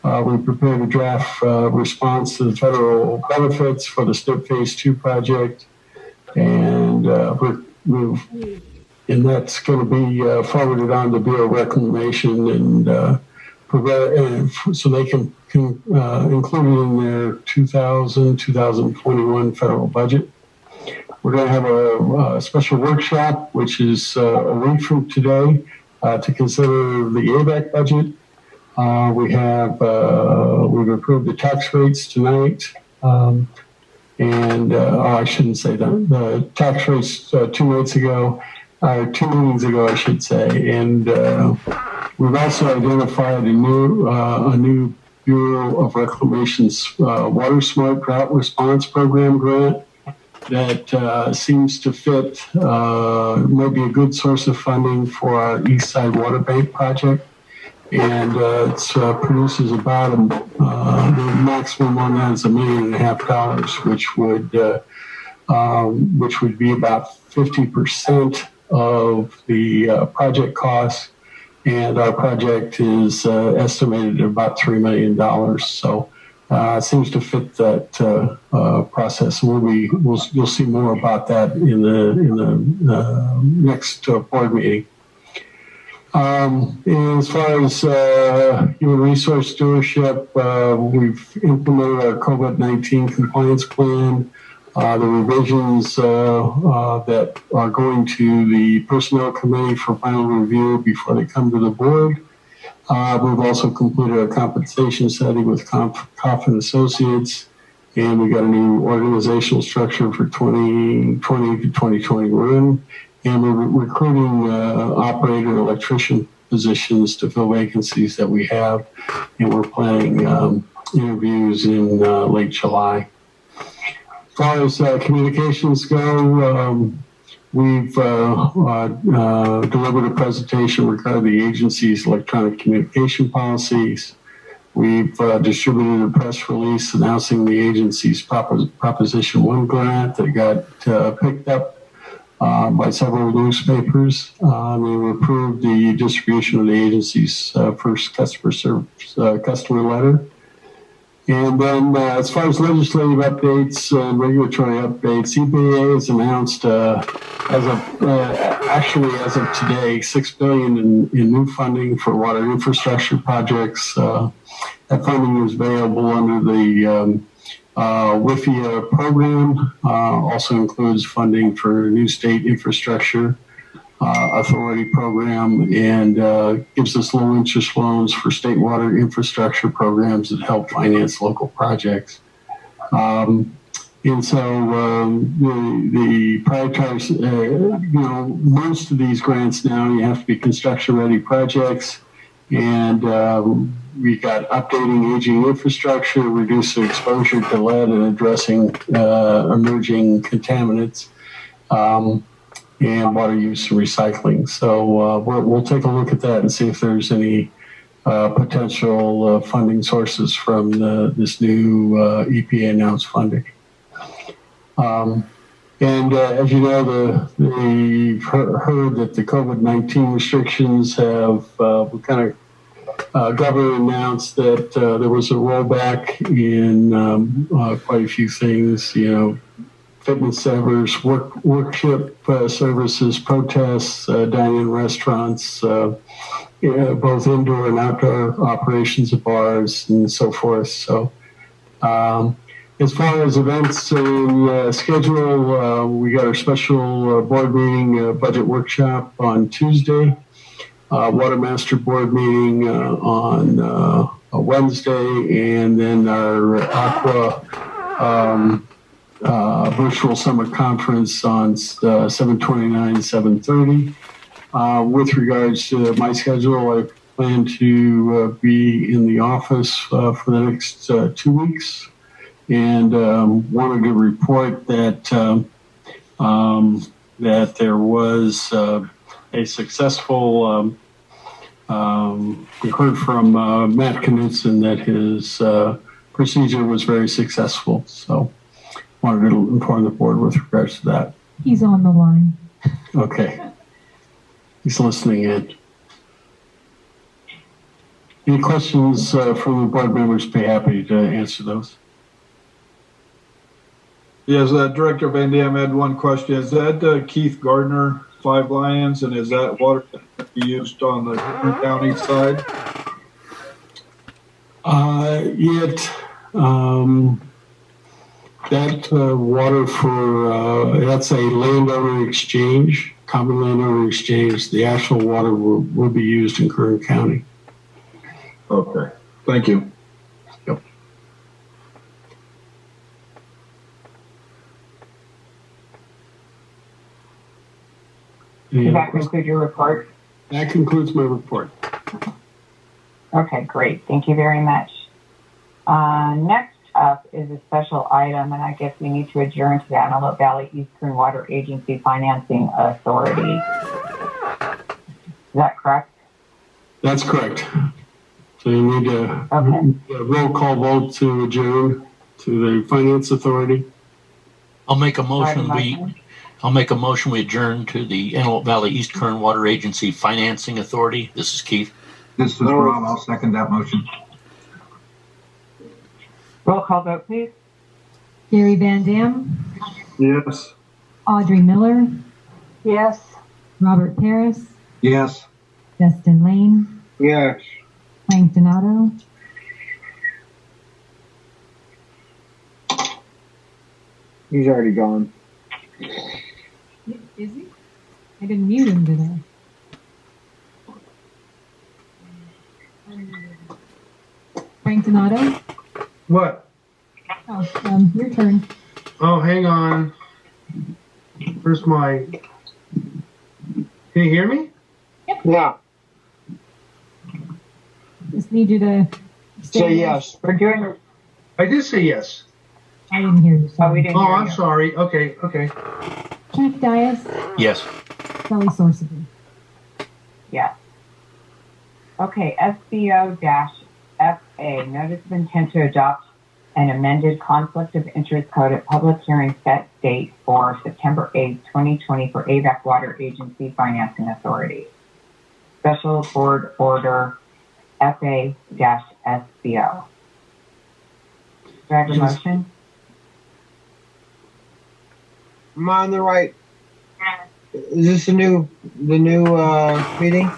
We prepared a draft response to the federal benefits for the SNP Phase 2 project, and we're move. And that's going to be forwarded on to Bureau of Reclamation and so they can include it in their 2021 federal budget. We're going to have a special workshop, which is a week from today, to consider the AVEK budget. We've approved the tax rates tonight. I shouldn't say that. The tax rates 2 meetings ago, I should say. And we've also identified a new Bureau of Reclamation's Water Smart Drought Response Program grant that seems to fit, maybe a good source of funding for our East Side Water Bank project. And it produces about the maximum on that is $1.5 million, which would be about 50% of the project cost. And our project is estimated at about $3 million. So it seems to fit that process. You'll see more about that in the next board meeting. And as far as human resource stewardship, we've implemented our COVID-19 compliance plan. The revisions that are going to the Personnel Committee for final review before they come to the board. We've also completed our compensation study with Coffin Associates, and we got a new organizational structure for 2020 to 2021. And we're recruiting operator and electrician positions to fill vacancies that we have, and we're planning interviews in late July. As far as communications go, we've delivered a presentation regarding the agency's electronic communication policies. We've distributed a press release announcing the agency's Proposition 1 grant that got picked up by several newspapers. We approved the distribution of the agency's first customer letter. And then as far as legislative updates and regulatory updates, EPA has announced as of today, $6 billion in new funding for water infrastructure projects. That funding is available under the WIFIA program, also includes funding for new state infrastructure authority program, and gives us low interest loans for state water infrastructure programs that help finance local projects. And so the prioritized, most of these grants now, you have to be construction ready projects. And we got updating aging infrastructure, reducing exposure to lead, and addressing emerging contaminants, and water use and recycling. So we'll take a look at that and see if there's any potential funding sources from this new EPA announced funding. And as you know, we've heard that the COVID-19 restrictions have governor announced that there was a rollback in quite a few things, fitness centers, worship services, protests, dining restaurants, both indoor and outdoor operations of bars and so forth. So as far as events and schedule, we got our special board meeting, budget workshop on Tuesday, Water Master Board meeting on a Wednesday, and then our Aqua virtual summer conference on 7/29, 7/30. With regards to my schedule, I plan to be in the office for the next 2 weeks, and wanted to report that that there was a successful. We heard from Matt Knudsen that his procedure was very successful, so wanted to inform the board with regards to that. He's on the line. Okay. He's listening in. Any questions from the board members? Be happy to answer those. Yes, Director Van Dam had one question. Is that Keith Gardner, 5 Lions, and is that water that be used on the county side? That water for, that's a landowner exchange, common landowner exchange. The actual water will be used in Kern County. Okay, thank you. Yep. Does that conclude your report? That concludes my report. Okay, great. Thank you very much. Next up is a special item, and I guess we need to adjourn to the Antelope Valley Eastern Water Agency Financing Authority. Is that correct? That's correct. So you need a roll call vote to adjourn to the Finance Authority. I'll make a motion. We adjourn to the Antelope Valley East Kern Water Agency Financing Authority. This is Keith. This is Rob. I'll second that motion. Roll call vote, please. Gary Van Dam, Yes. Audrey Miller, Yes. Robert Paris, Yes. Justin Lane, Yes. Frank Donato, He's already gone. is he? I didn't mute him today. Frank Donato. What? Oh, your turn. Oh, hang on. Where's my... Can you hear me? Yeah. Just need you to Say yes. We're doing. I did say yes. I didn't hear you. Oh, we didn't. Oh, hear I'm you. sorry. Okay. Keith Dias, Yes. Kelly Sourceable. Yes. Okay, SBO-FA, Notice of Intent to Adopt an Amended Conflict of Interest Code at public hearing set date for September 8th, 2020 for AVEK Water Agency Financing Authority. Special Board Order FA-SBO. Do I have a motion? Am I on the right? Is this the new meeting?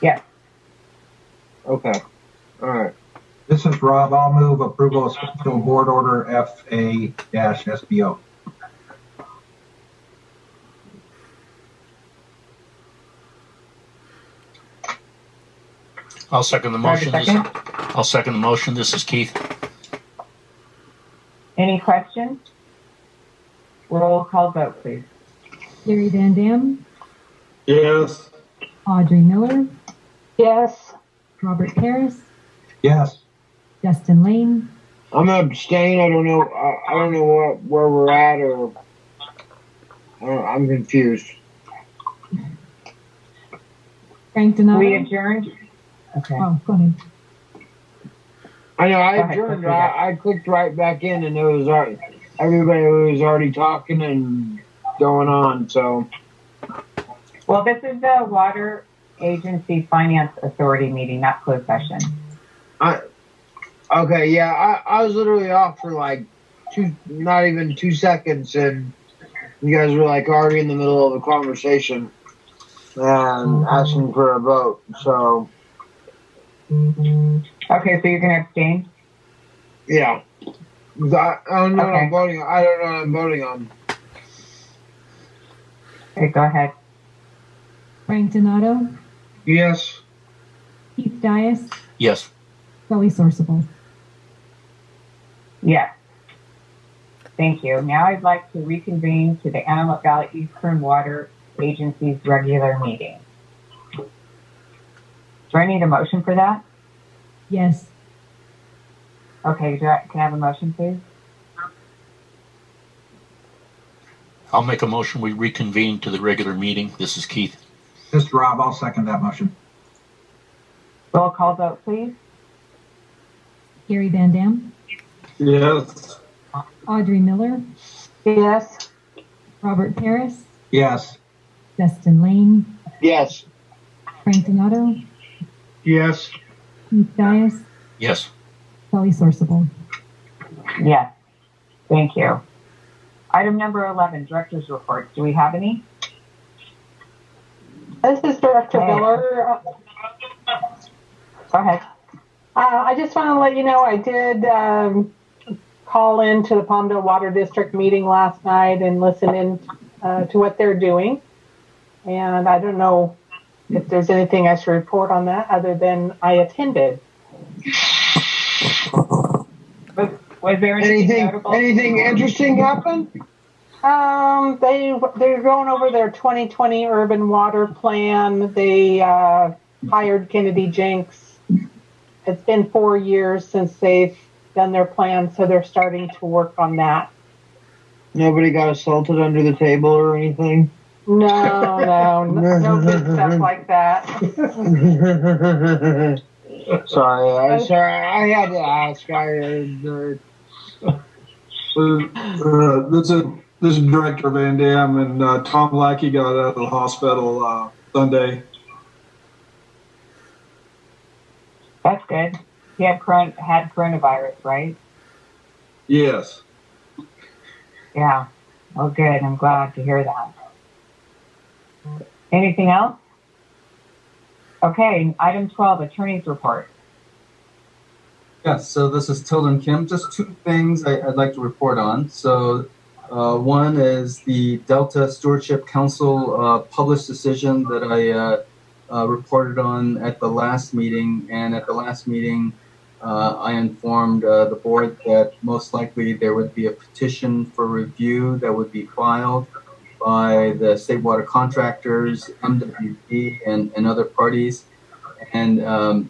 Yes. Okay. All right. This is Rob. I'll move approval of Special Board Order FA-SBO. I'll second the motion. I'll second the motion. This is Keith. Any questions? Roll call vote, please. Gary Van Dam, Yes. Audrey Miller, Yes. Robert Paris, Yes. Justin Lane, I'm gonna abstain. I don't know where we're at, or I'm confused. Frank Donato. We adjourned. Okay. Oh, go ahead. I know I Go ahead, adjourned. go through that. I clicked right back in, and it was already, everybody was already talking and going on. So Well, this is the Water Agency Finance Authority meeting, not closed session. okay, yeah, I was literally off for like not even 2 seconds, and you guys were like already in the middle of a conversation and asking for a vote. So Okay, so you're going to abstain? yeah, I don't know what Okay. I'm voting on. I don't know what I'm voting on. Okay, go ahead. Frank Donato, Yes. Keith Dias, Yes. Kelly Sourceable. Yes. Thank you. Now I'd like to reconvene to the Antelope Valley Eastern Water Agency's regular meeting. Do I need a motion for that? Yes. Okay, can I have a motion, please? I'll make a motion. We reconvene to the regular meeting. This is Keith. This is Rob. I'll second that motion. Roll call vote, please. Gary Van Dam, Yes. Audrey Miller, Yes. Robert Paris, Yes. Justin Lane, Yes. Frank Donato, Yes. Keith Dias, Yes. Kelly Sourceable. Yes. Thank you. Item number 11, Director's Report. Do we have any? This is Director Miller. Go ahead. I just want to let you know I did call into the Palmdale Water District meeting last night and listen in to what they're doing. And I don't know if there's anything I should report on that other than I attended. Was there anything interesting happen? They're going over their 2020 urban water plan. They hired Kennedy Jenks. It's been 4 years since they've done their plan, so they're starting to work on that. Nobody got assaulted under the table or anything? No good stuff like that. Sorry, I had to ask. This is Director Van Dam, and Tom Lackey got out of the hospital Sunday. That's good. He had coronavirus, right? Yes. Yeah. Oh, good. I'm glad to hear that. Anything else? Okay, item 12, Attorney's Report. Yes, so this is Tilden Kim. Just two things I'd like to report on. So one is the Delta Stewardship Council published decision that I reported on at the last meeting. And at the last meeting, I informed the board that most likely there would be a petition for review that would be filed by the state water contractors, MWP, and other parties. And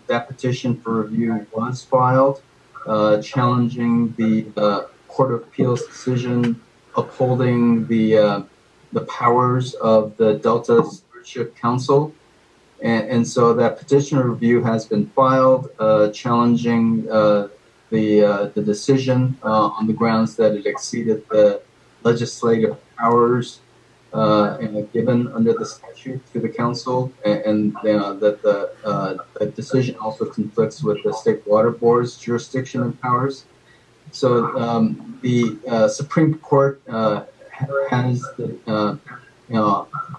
that petition for review was filed, challenging the Court of Appeals decision upholding the powers of the Delta Stewardship Council. And so that petition review has been filed, challenging the decision on the grounds that it exceeded the legislative powers given under the statute to the council, and that the decision also conflicts with the State Water Board's jurisdiction and powers. So the Supreme Court has the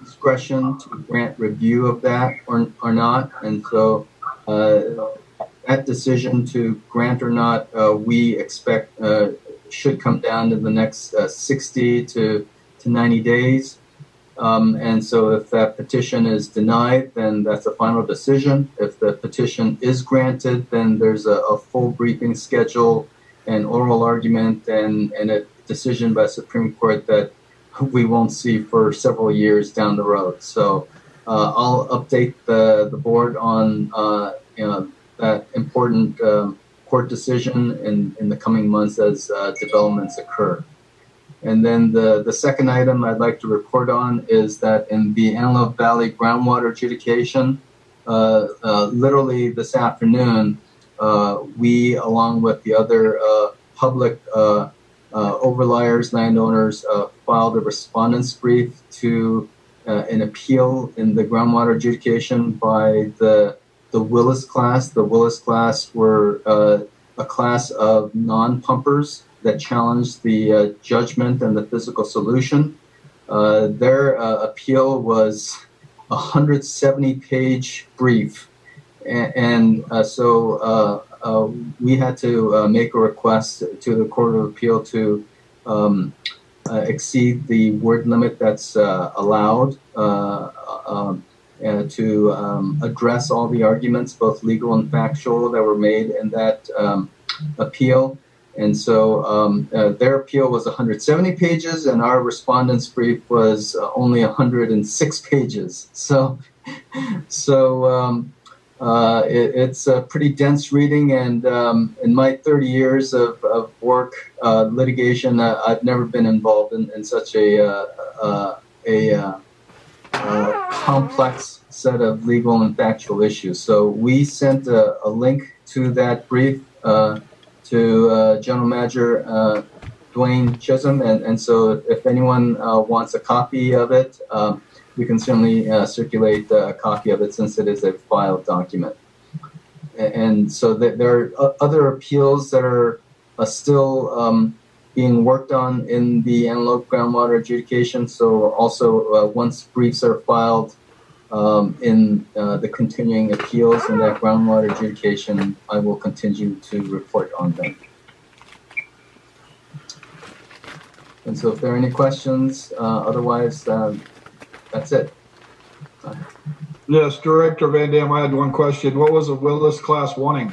discretion to grant review of that or not, and so that decision to grant or not, we expect should come down in the next 60 to 90 days. And so if that petition is denied, then that's a final decision. If the petition is granted, then there's a full briefing schedule and oral argument and a decision by Supreme Court that we won't see for several years down the road. So I'll update the board on that important court decision in the coming months as developments occur. And then the second item I'd like to report on is that in the Antelope Valley groundwater adjudication, literally this afternoon, we, along with the other public overliers, landowners, filed a respondent's brief to an appeal in the groundwater adjudication by the Willis class. The Willis class were a class of non-pumpers that challenged the judgment and the physical solution. Their appeal was a 170-page brief. And so we had to make a request to the Court of Appeal to exceed the word limit that's allowed and to address all the arguments, both legal and factual, that were made in that appeal. And so their appeal was 170 pages, and our respondent's brief was only 106 pages. So it's a pretty dense reading, and in my 30 years of work, litigation, I've never been involved in such a complex set of legal and factual issues. So we sent a link to that brief to General Manager Dwayne Chisholm, and so if anyone wants a copy of it, we can certainly circulate a copy of it since it is a filed document. And so there are other appeals that are still being worked on in the analog groundwater adjudication. So also once briefs are filed in the continuing appeals in that groundwater adjudication, I will continue to report on them. And so if there are any questions, otherwise, that's it. Yes, Director Van Dam, I had one question. What was the Willis class wanting?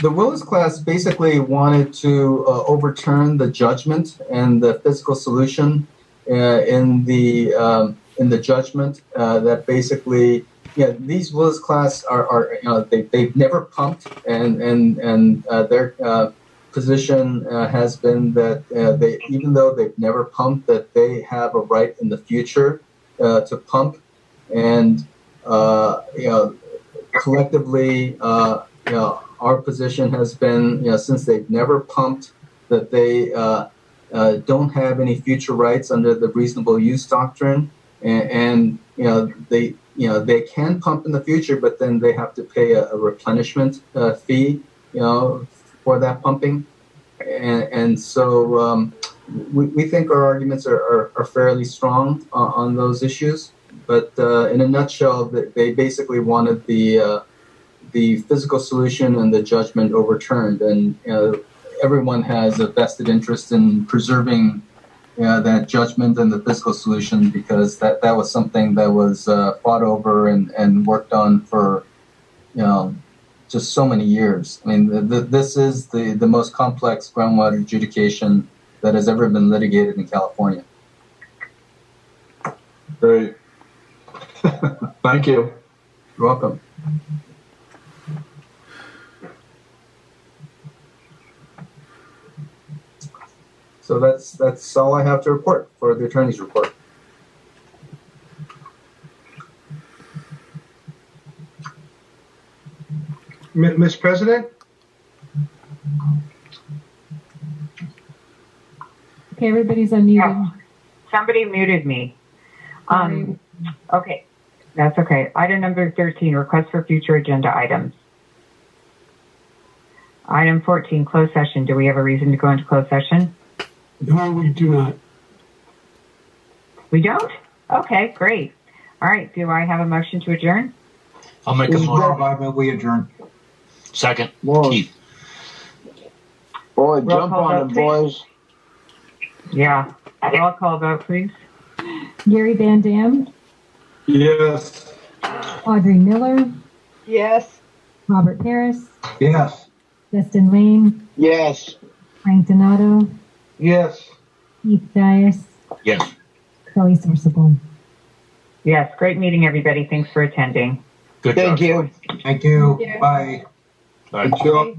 The Willis class basically wanted to overturn the judgment and the physical solution in the judgment that basically, these Willis class are they've never pumped, and their position has been that they, even though they've never pumped, that they have a right in the future to pump, and collectively, our position has been, since they've never pumped, that they don't have any future rights under the reasonable use doctrine, and they can pump in the future, but then they have to pay a replenishment fee, for that pumping, and so we think our arguments are fairly strong on those issues. But in a nutshell, they basically wanted the physical solution and the judgment overturned, and everyone has a vested interest in preserving that judgment and the physical solution, because that was something that was fought over and worked on for just so many years. I mean, this is the most complex groundwater adjudication that has ever been litigated in California. Great. Thank you. You're welcome. So that's all I have to report for the attorney's report. Ms. President? Okay, everybody's unmuted. Oh, somebody muted me. Okay, that's okay. Item number 13, request for future agenda items. Item 14, closed session. Do we have a reason to go into closed session? No, we do not. We don't? Okay, great. All right, do I have a motion to adjourn? I'll make a motion. I move we adjourn. Second, Whoa. Keith. Boy, Roll jump call on vote, it, boys. Yeah. Roll call vote, please. Gary Van Dam, Yes. Audrey Miller, Yes. Robert Paris, Yes. Justin Lane, Yes. Frank Donato, Yes. Keith Dias, Yes. Kelly Sorsable. Yes, great meeting, everybody. Thanks for attending. Good Thank job. you. Thank you. Yeah. Bye. Bye. Good job.